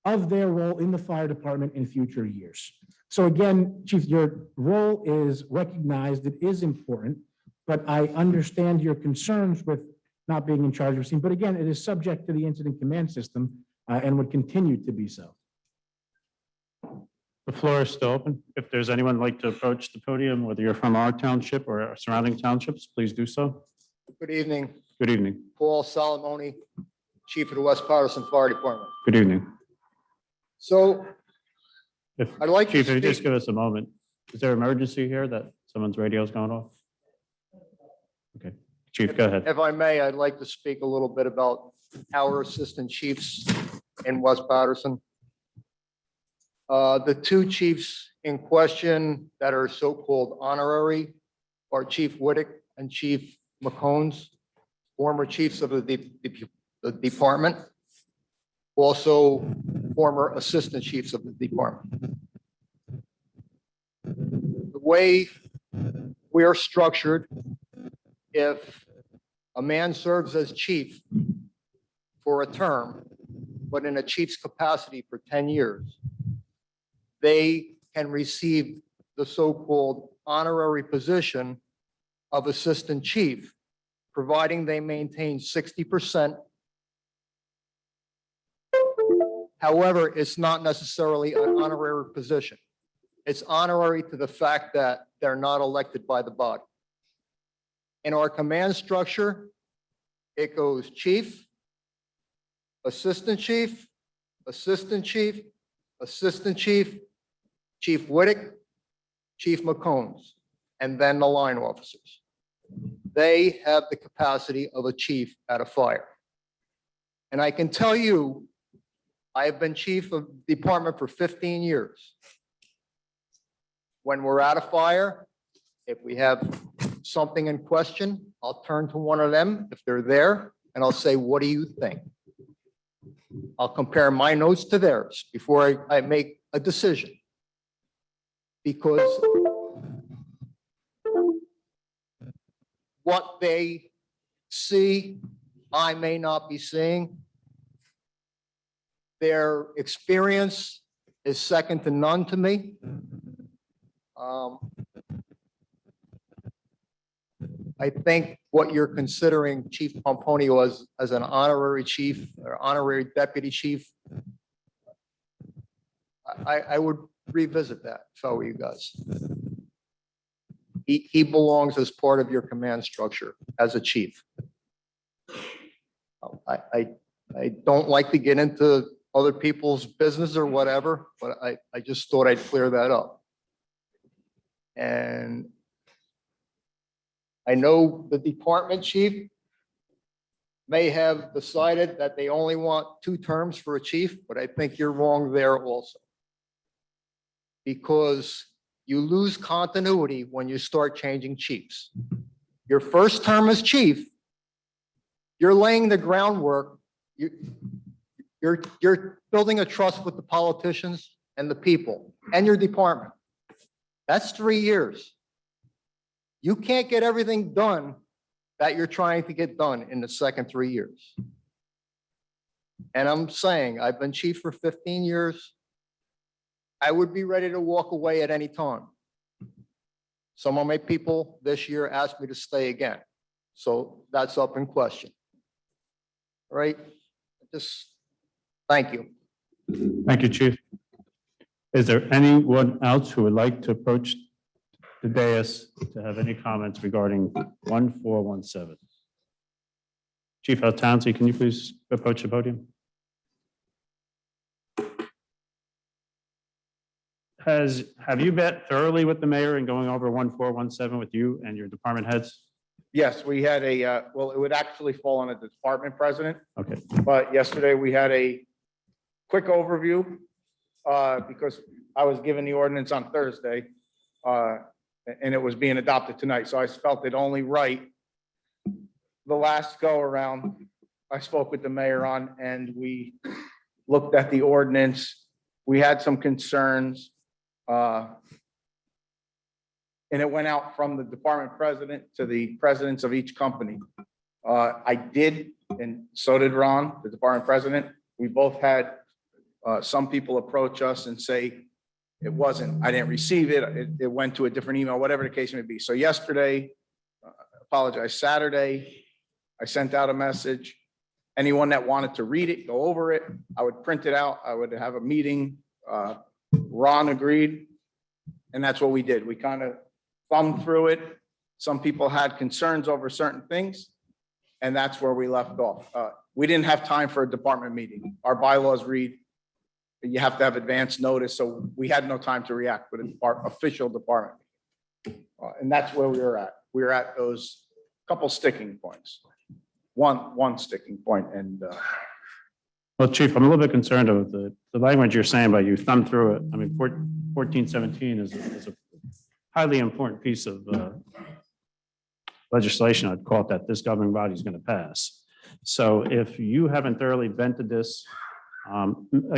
of their role in the fire department in future years. So again, Chief, your role is recognized, it is important, but I understand your concerns with not being in charge of a scene. But again, it is subject to the incident command system and would continue to be so. The floor is still open. If there's anyone who'd like to approach the podium, whether you're from our township or our surrounding townships, please do so. Good evening, Good evening. Paul Salamone, Chief of the West Patterson Fire Department. Good evening. So If, I'd like to Chief, if you just speak, give us a moment. Is there emergency here that someone's radio is going off? Okay, Chief, go ahead. if I may, I'd like to speak a little bit about our assistant chiefs in West Patterson. The two chiefs in question that are so-called honorary are Chief Whittick and Chief McCombs, former chiefs of the department, also former assistant chiefs of the department. The way we are structured, if a man serves as chief for a term, but in a chief's capacity for 10 years, they can receive the so-called honorary position of assistant chief, providing they maintain 60%. However, it's not necessarily an honorary position. It's honorary to the fact that they're not elected by the body. In our command structure, it goes chief, assistant chief, assistant chief, assistant chief, Chief Whittick, Chief McCombs, and then the line officers. They have the capacity of a chief at a fire. And I can tell you, I have been chief of department for 15 years. When we're at a fire, if we have something in question, I'll turn to one of them if they're there, and I'll say, what do you think? I'll compare my notes to theirs before I make a decision. Because what they see, I may not be seeing. Their experience is second to none to me. I think what you're considering Chief Pomponio as an honorary chief or honorary deputy chief, I would revisit that if I were you guys. He belongs as part of your command structure as a chief. I don't like to get into other people's business or whatever, but I just thought I'd clear that up. And I know the department chief may have decided that they only want 2 terms for a chief, but I think you're wrong there also. Because you lose continuity when you start changing chiefs. Your first term as chief, you're laying the groundwork. You're building a trust with the politicians and the people and your department. That's 3 years. You can't get everything done that you're trying to get done in the second 3 years. And I'm saying, I've been chief for 15 years. I would be ready to walk away at any time. Some of my people this year asked me to stay again. So that's up in question. All right? Just thank you. Thank you, Chief. Is there anyone else who would like to approach the dais to have any comments regarding 1417? Chief Altanzi, can you please approach the podium? Have you met thoroughly with the mayor in going over 1417 with you and your department heads? Yes, we had well, it would actually fall on the department president, Okay, but yesterday we had a quick overview because I was given the ordinance on Thursday and it was being adopted tonight. So I felt it only right the last go around, I spoke with the mayor on, and we looked at the ordinance. We had some concerns. And it went out from the department president to the presidents of each company. I did, and so did Ron, the department president. We both had some people approach us and say, it wasn't, I didn't receive it. It went to a different email, whatever the case may be. So yesterday, apologize, Saturday, I sent out a message. Anyone that wanted to read it, go over it, I would print it out. I would have a meeting. Ron agreed. And that's what we did. We kind of thumbed through it. Some people had concerns over certain things, and that's where we left off. We didn't have time for a department meeting. Our bylaws read that you have to have advance notice, so we had no time to react with our official department. And that's where we were at. We were at those couple sticking points. One sticking point, and Well, Chief, I'm a little bit concerned of the language you're saying, but you thumbed through it. I mean, 1417 is a highly important piece of legislation, I'd call it, that this governing body is going to pass. So if you haven't thoroughly vented this,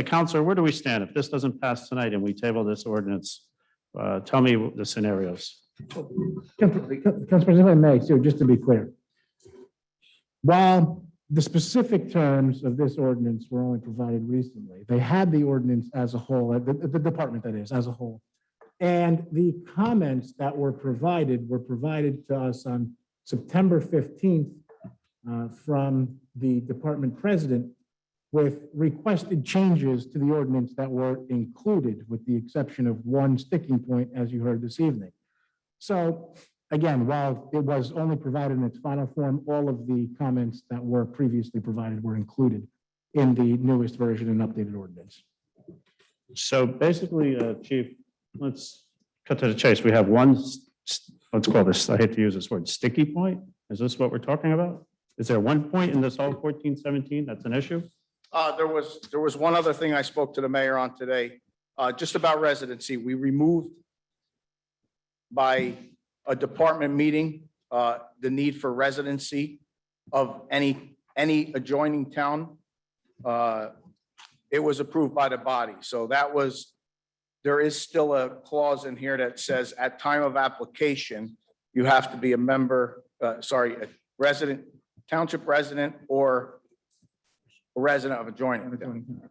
Counselor, where do we stand? If this doesn't pass tonight and we table this ordinance, tell me the scenarios. Council President, if I may, so just to be clear. While the specific terms of this ordinance were only provided recently, they had the ordinance as a whole, the department that is, as a whole. And the comments that were provided to us on September 15th from the department president with requested changes to the ordinance that were included, with the exception of one sticking point, as you heard this evening. So again, while it was only provided in its final form, all of the comments that were previously provided were included in the newest version and updated ordinance. So basically, Chief, let's cut to the chase. We have one, let's call this, I hate to use this word, sticky point. Is this what we're talking about? Is there one point in this whole 1417 that's an issue? there was one other thing I spoke to the mayor on today, just about residency. We removed by a department meeting, the need for residency of any adjoining town. It was approved by the body. So there is still a clause in here that says at time of application, you have to be a member, a resident, township resident, or a resident of adjoining.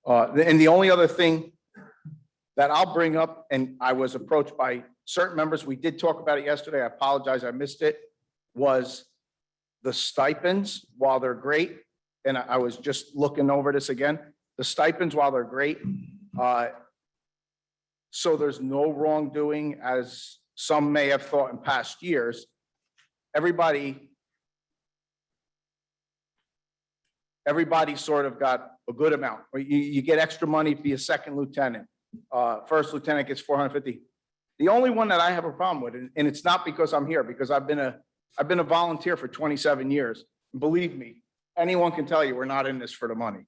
And the only other thing that I'll bring up, and I was approached by certain members, we did talk about it yesterday, I apologize, I missed it, was the stipends, while they're great, and I was just looking over this again, the stipends, while they're great, so there's no wrongdoing, as some may have thought in past years. Everybody sort of got a good amount. You get extra money to be a second lieutenant. First lieutenant gets 450. The only one that I have a problem with, and it's not because I'm here, because I've been a volunteer for 27 years. Believe me, anyone can tell you we're not in this for the money.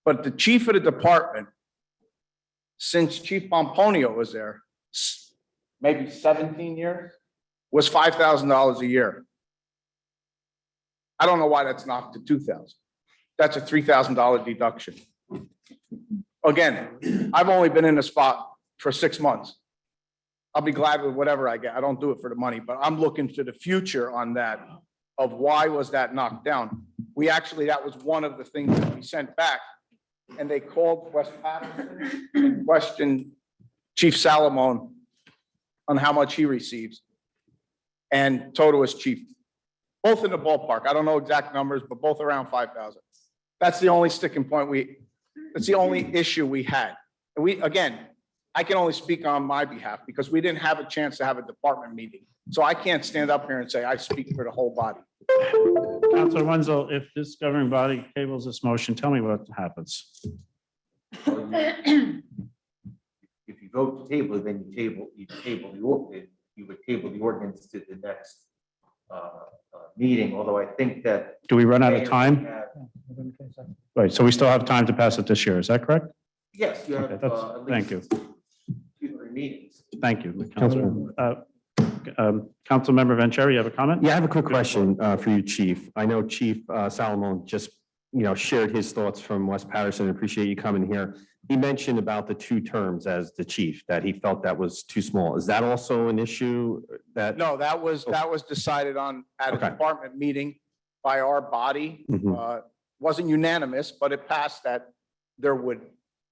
But the chief of the department, since Chief Pomponio was there, maybe 17 years, was $5,000 a year. I don't know why that's knocked to $2,000. That's a $3,000 deduction. Again, I've only been in a spot for 6 months. I'll be glad with whatever I get. I don't do it for the money, but I'm looking to the future on that, of why was that knocked down? That was one of the things that we sent back, and they called West Patterson and questioned Chief Salamone on how much he receives, and told it was cheap. Both in the ballpark. I don't know exact numbers, but both around 5,000. That's the only sticking point that's the only issue we had. And again, I can only speak on my behalf because we didn't have a chance to have a department meeting. So I can't stand up here and say I speak for the whole body. Counselor Wenzel, if this governing body tables this motion, tell me what happens. If you vote to table, then you table the ordinance, you would table the ordinance to the next meeting, although I think that. Do we run out of time? Right, so we still have time to pass it this year, is that correct? Yes, you have Okay, at thank least you. 2 or 3 meetings. Thank you, Counselor. Councilmember Vanchery, you have a comment? Yeah, I have a quick question for you, Chief. I know Chief Salomon just, shared his thoughts from West Patterson. Appreciate you coming here. He mentioned about the 2 terms as the chief, that he felt that was too small. Is that also an issue that? No, that was decided on at a Okay. department meeting by our body. Mhm. Wasn't unanimous, but it passed that there would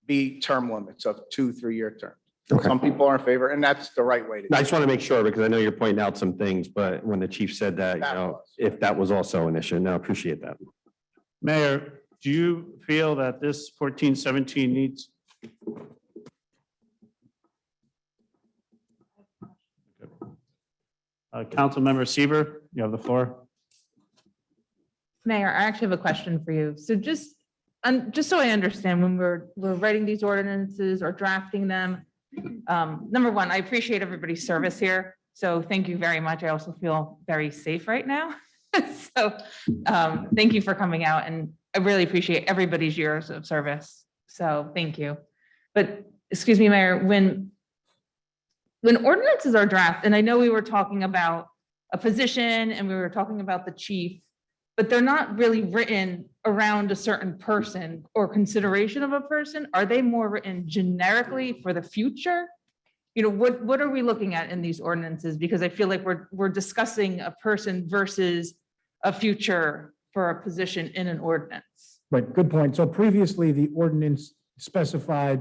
be term limits of 2 3-year terms. Okay. Some people are in favor, and that's the right way to do I it. just want to make sure because I know you're pointing out some things, but when the chief said that, That was. if that was also an issue, no, I appreciate that. Mayor, do you feel that this 1417 needs? Councilmember Seaver, you have the floor. Mayor, I actually have a question for you. So just so I understand, when we're writing these ordinances or drafting them, number one, I appreciate everybody's service here. So thank you very much. I also feel very safe right now. So thank you for coming out, and I really appreciate everybody's years of service. So thank you. But excuse me, Mayor, when ordinances are drafted, and I know we were talking about a position and we were talking about the chief, but they're not really written around a certain person or consideration of a person. Are they more written generically for the future? What are we looking at in these ordinances? Because I feel like we're discussing a person versus a future for a position in an ordinance. Right, good point. So previously, the ordinance specified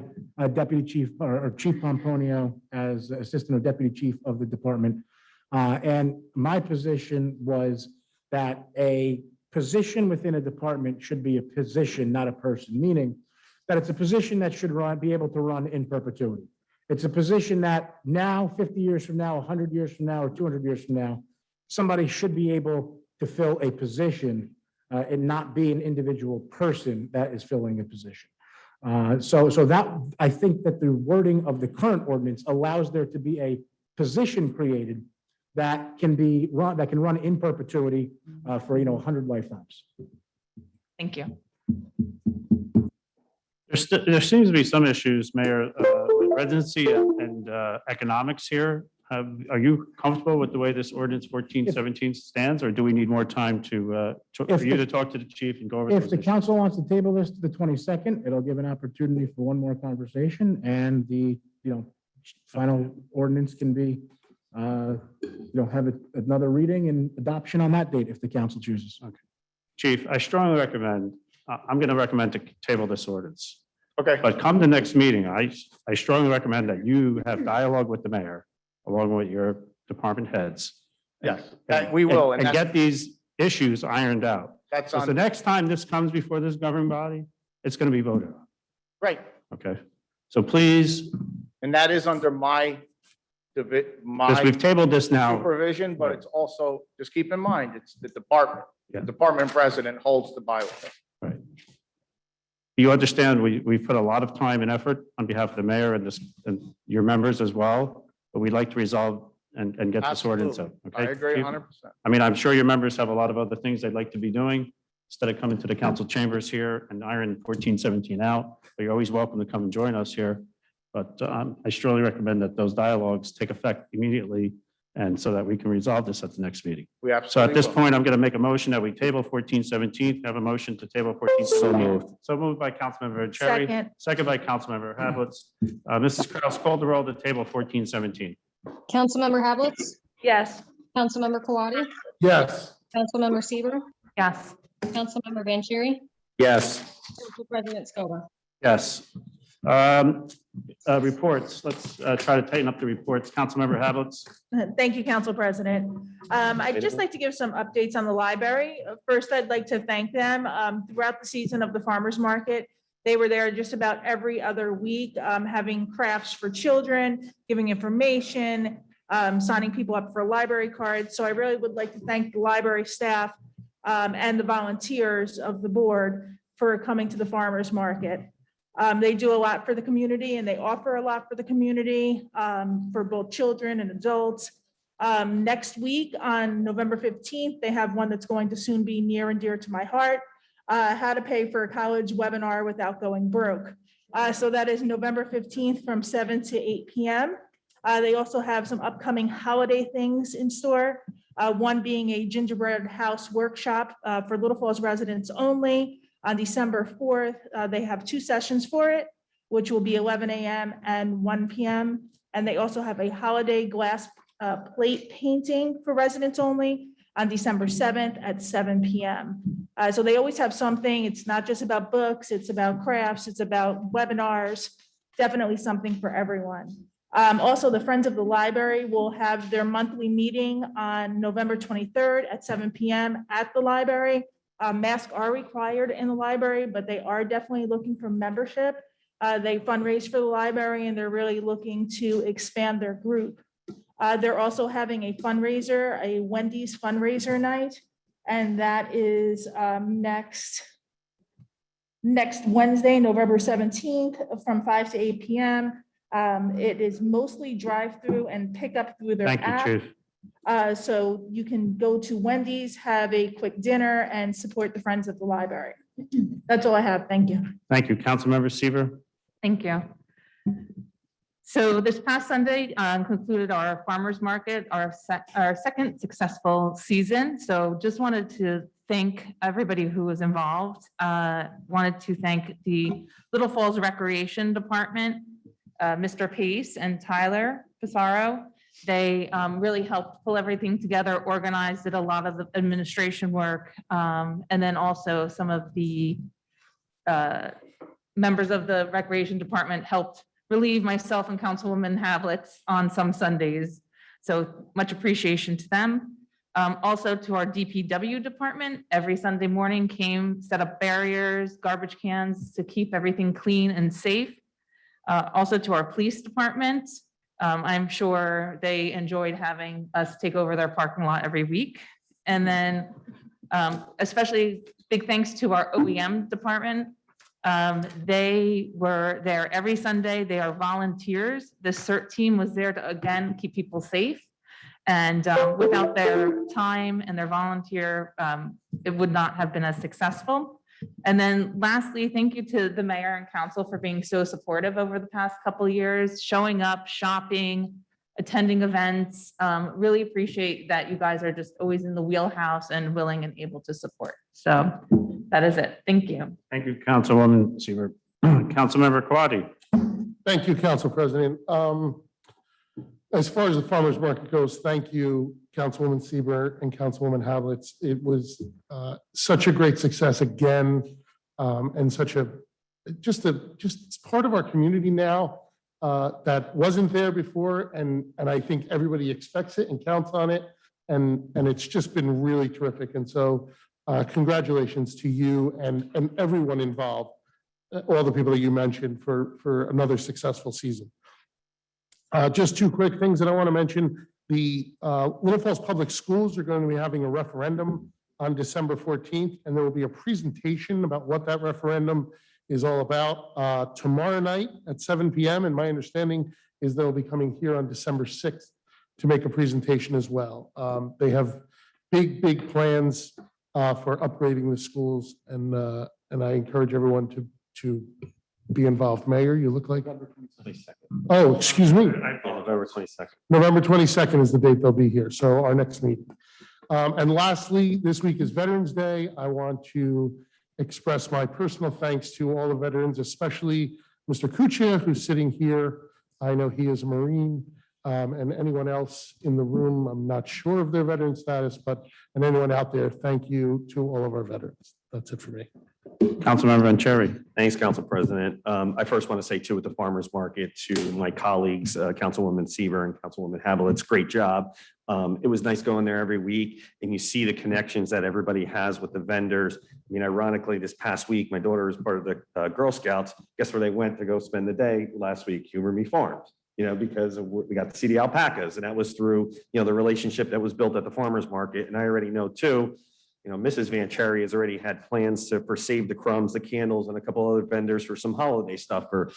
Deputy Chief or Chief Pomponio as Assistant or Deputy Chief of the department. And my position was that a position within a department should be a position, not a person, meaning that it's a position that should be able to run in perpetuity. It's a position that now, 50 years from now, 100 years from now, or 200 years from now, somebody should be able to fill a position and not be an individual person that is filling a position. So that, I think that the wording of the current ordinance allows there to be a position created that can run in perpetuity for 100 lifetimes. Thank you. There seems to be some issues, Mayor, with residency and economics here. Are you comfortable with the way this ordinance 1417 stands, or do we need more time for you to talk to the chief and go over? If the council wants to table this to the 22nd, it'll give an opportunity for one more conversation, and the, final ordinance can be, have another reading and adoption on that date if the council chooses. Okay. Chief, I strongly recommend, I'm going to recommend to table this ordinance. Okay. But come the next meeting, I strongly recommend that you have dialogue with the mayor, along with your department heads. Yes, that we will. And get these issues ironed out. That's So the on, next time this comes before this governing body, it's going to be voted on. right. Okay? So please, And that is under my because we've tabled this now. supervision, but it's also, just keep in mind, it's the department. Yeah. The department president holds the bylaw. Right. You understand, we put a lot of time and effort on behalf of the mayor and your members as well, but we'd like to resolve and get this ordinance up. I Okay? agree Chief? 100%. I mean, I'm sure your members have a lot of other things they'd like to be doing instead of coming to the council chambers here and iron 1417 out. But you're always welcome to come and join us here. But I strongly recommend that those dialogues take effect immediately, and so that we can resolve this at the next meeting. We So absolutely at this will. point, I'm going to make a motion that we table 1417. Have a motion to table 1417. moved. So moved by Councilmember Cherry. Second. Second by Councilmember Hablitz. Mrs. Kraus, call the roll to table 1417. Councilmember Hablitz, Yes. Councilmember Kawadi, Yes. Councilmember Seaver, Yes. Councilmember Vanchery, Yes. Council President Scoba. Yes. Reports. Let's try to tighten up the reports. Councilmember Hablitz. Thank you, Council President. I'd just like to give some updates on the library. First, I'd like to thank them throughout the season of the farmer's market. They were there just about every other week, having crafts for children, giving information, signing people up for library cards. So I really would like to thank the library staff and the volunteers of the board for coming to the farmer's market. They do a lot for the community and they offer a lot for the community for both children and adults. Next week on November 15th, they have one that's going to soon be near and dear to my heart. How to pay for a college webinar without going broke. So that is November 15th from 7 to 8 p.m. They also have some upcoming holiday things in store. One being a gingerbread house workshop for Little Falls residents only on December 4th. They have 2 sessions for it, which will be 11 a.m. and 1 p.m. And they also have a holiday glass plate painting for residents only on December 7th at 7 p.m. So they always have something. It's not just about books, it's about crafts, it's about webinars, definitely something for everyone. Also, the Friends of the Library will have their monthly meeting on November 23rd at 7 p.m. at the library. Masks are required in the library, but they are definitely looking for membership. They fundraise for the library and they're really looking to expand their group. They're also having a fundraiser, a Wendy's fundraiser night, and that is next Wednesday, November 17th from 5 to 8 p.m. It is mostly drive-through and pick up through their Thank you, app. Chief. So you can go to Wendy's, have a quick dinner and support the Friends of the Library. That's all I have. Thank you. Thank you. Councilmember Seaver. Thank you. So this past Sunday concluded our farmers market, our second successful season. So just wanted to thank everybody who was involved. Wanted to thank the Little Falls Recreation Department, Mr. Pace and Tyler Pissarro. They really helped pull everything together, organized, did a lot of the administration work, and then also some of the members of the Recreation Department helped relieve myself and Councilwoman Havlitz on some Sundays. So much appreciation to them. Also to our DPW department, every Sunday morning came, set up barriers, garbage cans to keep everything clean and safe. Also to our police department, I'm sure they enjoyed having us take over their parking lot every week. And then especially big thanks to our OEM department. They were there every Sunday. They are volunteers. The CERT team was there to, again, keep people safe. And without their time and their volunteer, it would not have been as successful. And then lastly, thank you to the mayor and council for being so supportive over the past couple of years, showing up, shopping, attending events. Really appreciate that you guys are just always in the wheelhouse and willing and able to support. So that is it. Thank you. Thank you, Councilwoman Seaver. Councilmember Quaddi. Thank you, Council President. As far as the farmer's market goes, thank you, Councilwoman Seaver and Councilwoman Havlitz. It was such a great success again, and such a, just it's part of our community now that wasn't there before, and I think everybody expects it and counts on it, and it's just been really terrific. And so congratulations to you and everyone involved, all the people that you mentioned for another successful season. Just 2 quick things that I want to mention. The Little Falls Public Schools are going to be having a referendum on December 14th, and there will be a presentation about what that referendum is all about tomorrow night at 7 p.m. And my understanding is they'll be coming here on December 6th to make a presentation as well. They have big plans for upgrading the schools, and I encourage everyone to be involved. Mayor, you look like. Oh, excuse me. November 22nd. November 22nd is the date they'll be here. So our next meeting. And lastly, this week is Veterans Day. I want to express my personal thanks to all the veterans, especially Mr. Kuchia, who's sitting here. I know he is a Marine, and anyone else in the room, I'm not sure of their veteran status, and anyone out there, thank you to all of our veterans. That's it for me. Councilmember Vanchery. Thanks, Council President. I first want to say too, with the farmers market, to my colleagues, Councilwoman Seaver and Councilwoman Havlitz, great job. It was nice going there every week, and you see the connections that everybody has with the vendors. I mean, ironically, this past week, my daughter was part of the Girl Scouts. Guess where they went to go spend the day last week? Humor Me Farms. Because we got to see the alpacas, and that was through, the relationship that was built at the farmers market. And I already know too, Mrs. Vanchery has already had plans for Save the Crumbs, the candles, and a couple other vendors for some holiday stuff for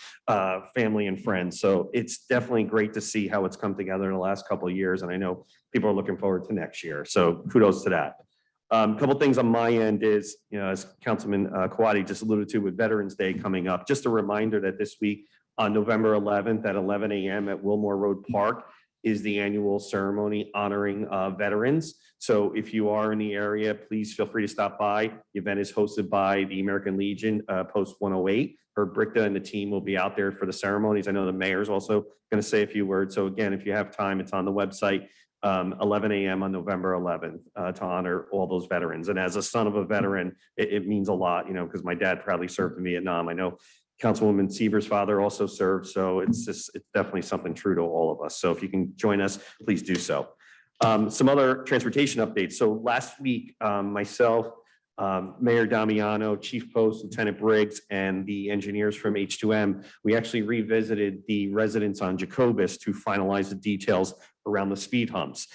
family and friends. So it's definitely great to see how it's come together in the last couple of years. And I know people are looking forward to next year. So kudos to that. A couple things on my end is, as Councilman Quaddi just alluded to with Veterans Day coming up, just a reminder that this week On November 11th at 11 a.m. at Wilmore Road Park is the annual ceremony honoring veterans. So if you are in the area, please feel free to stop by. The event is hosted by the American Legion, Post 108. Herb Brickta and the team will be out there for the ceremonies. I know the mayor's also going to say a few words. So again, if you have time, it's on the website, 11 a.m. on November 11th to honor all those veterans. And as a son of a veteran, it means a lot, because my dad proudly served in Vietnam. I know Councilwoman Sieber's father also served. So it's definitely something true to all of us. So if you can join us, please do so. Some other transportation updates. So last week, myself, Mayor Damiano, Chief Post, Lieutenant Briggs, and the engineers from H2M, we actually revisited the residents on Jacobus to finalize the details around the speed humps.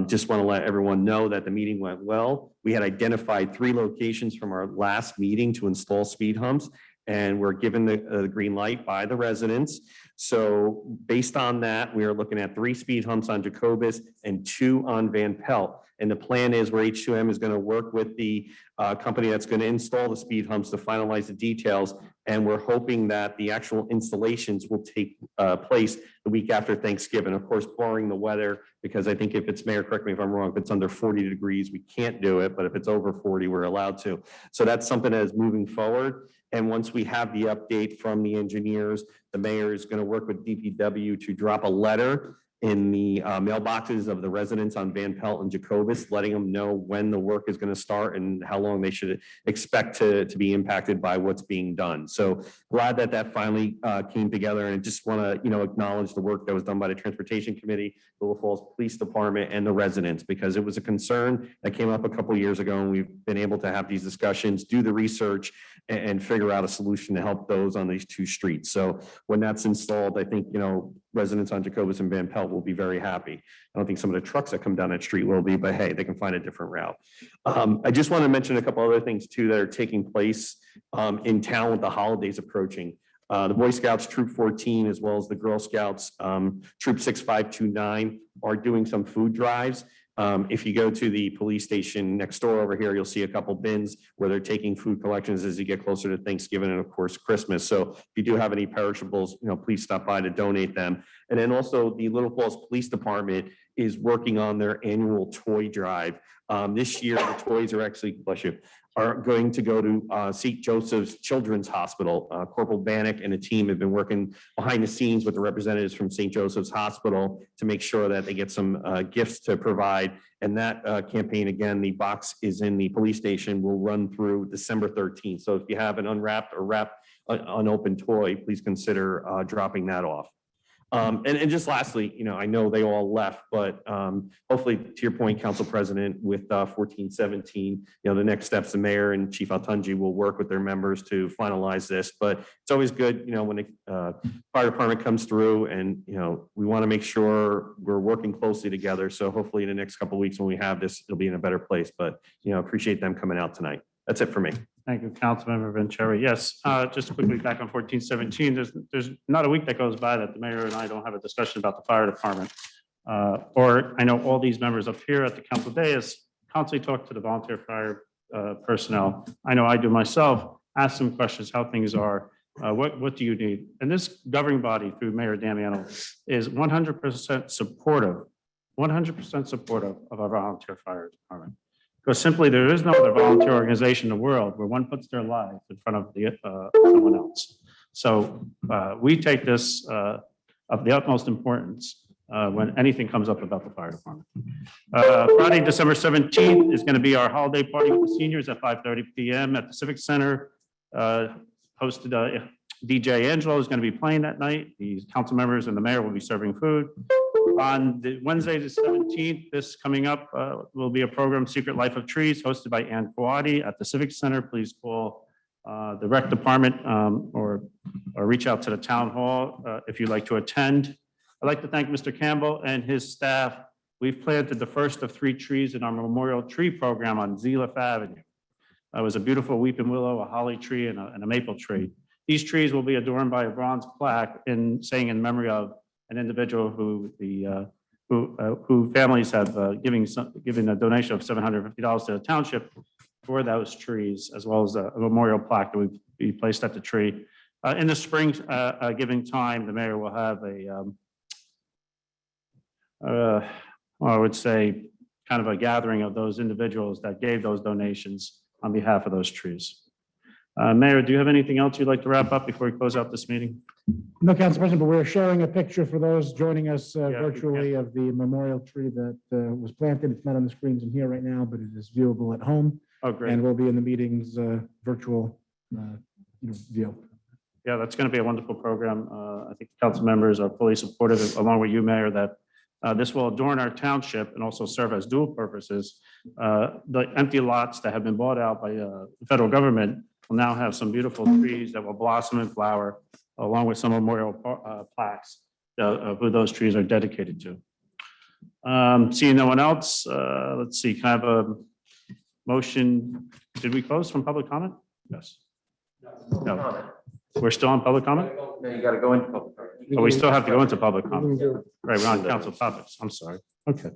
Just want to let everyone know that the meeting went well. We had identified 3 locations from our last meeting to install speed humps, and we're given the green light by the residents. So based on that, we are looking at 3 speed humps on Jacobus and 2 on Van Pelt. And the plan is where H2M is going to work with the company that's going to install the speed humps to finalize the details. And we're hoping that the actual installations will take place the week after Thanksgiving, of course, barring the weather, because I think if it's, Mayor, correct me if I'm wrong, if it's under 40 degrees, we can't do it. But if it's over 40, we're allowed to. So that's something that is moving forward. And once we have the update from the engineers, the mayor is going to work with DPW to drop a letter in the mailboxes of the residents on Van Pelt and Jacobus, letting them know when the work is going to start and how long they should expect to be impacted by what's being done. So glad that that finally came together, and I just want to acknowledge the work that was done by the Transportation Committee, the Little Falls Police Department, and the residents, because it was a concern that came up a couple of years ago, and we've been able to have these discussions, do the research, and figure out a solution to help those on these 2 streets. So when that's installed, I think residents on Jacobus and Van Pelt will be very happy. I don't think some of the trucks that come down that street will be, but hey, they can find a different route. I just want to mention a couple other things too that are taking place in town with the holidays approaching. The Boy Scouts Troop 14, as well as the Girl Scouts Troop 6529 are doing some food drives. If you go to the police station next door over here, you'll see a couple bins where they're taking food collections as you get closer to Thanksgiving and of course Christmas. So if you do have any perishables, please stop by to donate them. And then also the Little Falls Police Department is working on their annual toy drive. This year, the toys are actually, bless you, are going to go to St. Joseph's Children's Hospital. Corporal Bannock and the team have been working behind the scenes with the representatives from St. Joseph's Hospital to make sure that they get some gifts to provide. And that campaign, again, the box is in the police station, will run through December 13th. So if you have an unwrapped or wrapped unopened toy, please consider dropping that off. And just lastly, I know they all left, but hopefully, to your point, Council President, with 1417, the next steps, the mayor and Chief Altunji will work with their members to finalize this. But it's always good, when the fire department comes through, and we want to make sure we're working closely together. So hopefully, in the next couple of weeks when we have this, it'll be in a better place. But appreciate them coming out tonight. That's it for me. Thank you, Councilmember Vanchery. Yes, just quickly back on 1417, there's not a week that goes by that the mayor and I don't have a discussion about the fire department. Or I know all these members up here at the council dais constantly talk to the volunteer fire personnel. I know I do myself, ask them questions, how things are, what do you need? And this governing body through Mayor Damiano is 100% supportive of our volunteer fire department. Because simply there is no other volunteer organization in the world where one puts their life in front of someone else. So we take this of the utmost importance when anything comes up about the fire department. Friday, December 17th is going to be our holiday party with the seniors at 5:30 p.m. at the Civic Center. Hosted DJ Angelo is going to be playing that night. The council members and the mayor will be serving food. On the Wednesday, the 17th, this coming up will be a program, Secret Life of Trees, hosted by Ann Kawadi at the Civic Center. Please call the rec department or reach out to the town hall if you'd like to attend. I'd like to thank Mr. Campbell and his staff. We've planted the first of 3 trees in our memorial tree program on Zealiff Avenue. It was a beautiful weeping willow, a holly tree, and a maple tree. These trees will be adorned by a bronze plaque saying in memory of an individual who families have given a donation of $750 to the township for those trees, as well as a memorial plaque that we placed at the tree. In the spring, giving time, the mayor will have I would say, kind of a gathering of those individuals that gave those donations on behalf of those trees. Mayor, do you have anything else you'd like to wrap up before we close out this meeting? No, Council President, but we're showing a picture for those joining us we can. virtually of the memorial tree that was planted. It's not on the screens in here right now, but it is viewable at home Oh, great. and will be in the meeting's virtual view. Yeah, that's going to be a wonderful program. I think council members are fully supportive, along with you, Mayor, that this will adorn our township and also serve as dual purposes. The empty lots that have been bought out by the federal government will now have some beautiful trees that will blossom and flower, along with some memorial plaques of who those trees are dedicated to. Seeing no one else, let's see, kind of a motion. Did we close from public comment? Yes. No. We're still on public comment? No, you gotta go into public. comment. Oh, we still have to go into public comment. Right, we're on council topics. I'm sorry. Okay.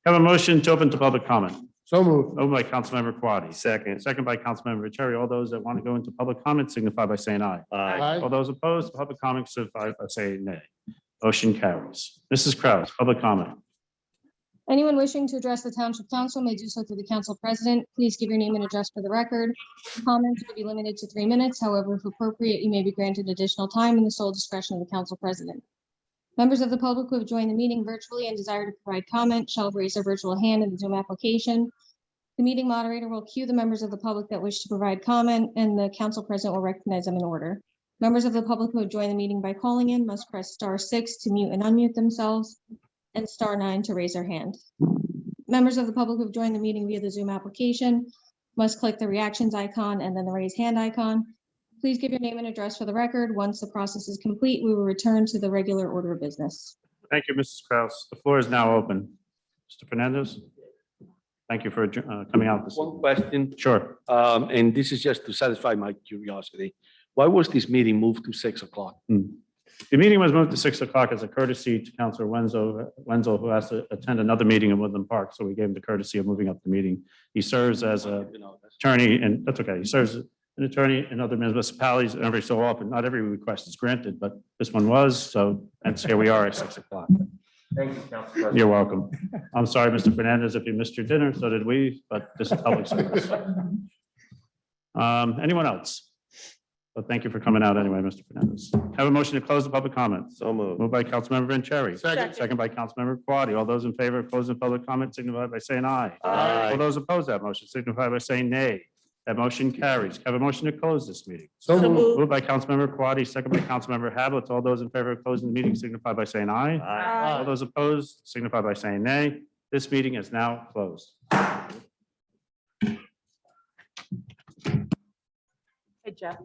Have a motion to open to public comment. So moved. Moved by Councilmember Quaddy. Second by Councilmember Cherry. All those that want to go into public comment signify by saying aye. Aye. All those opposed, public comment signify by saying nay. Motion carries. Mrs. Kraus, public comment. Anyone wishing to address the Township Council may do so through the Council President. Please give your name and address for the record. Comments will be limited to 3 minutes. However, if appropriate, you may be granted additional time in the sole discretion of the Council President. Members of the public who have joined the meeting virtually and desire to provide comment shall raise their virtual hand in the Zoom application. The meeting moderator will cue the members of the public that wish to provide comment, and the Council President will recognize them in order. Members of the public who have joined the meeting by calling in must press *6 to mute and unmute themselves, and *9 to raise their hand. Members of the public who have joined the meeting via the Zoom application must click the reactions icon and then the raise hand icon. Please give your name and address for the record. Once the process is complete, we will return to the regular order of business. Thank you, Mrs. Kraus. The floor is now open. Mr. Fernandez? Thank you for coming out this. One question, Sure. and this is just to satisfy my curiosity. Why was this meeting moved to 6 o'clock? The meeting was moved to 6 o'clock as a courtesy to Councilor Wenzel, who has to attend another meeting in Woodland Park. So we gave him the courtesy of moving up the meeting. He serves as an attorney, and that's okay. He serves as an attorney in other municipalities every so often. Not every request is granted, but this one was. So, and here we are at 6 o'clock. Thank you, Council President. You're welcome. I'm sorry, Mr. Fernandez, if you missed your dinner, so did we, but this is public service. Anyone else? But thank you for coming out anyway, Mr. Fernandez. Have a motion to close the public comment. So moved. Moved by Councilmember Vanchery. Second. Second by Councilmember Quaddy. All those in favor of closing public comment signify by saying aye. All those opposed to that motion signify by saying nay. That motion carries. Have a motion to close this meeting. So moved. Moved by Councilmember Quaddy, second by Councilmember Hablitz. All those in favor of closing the meeting signify by saying aye. All those opposed signify by saying nay. This meeting is now closed. Hey, Jeff.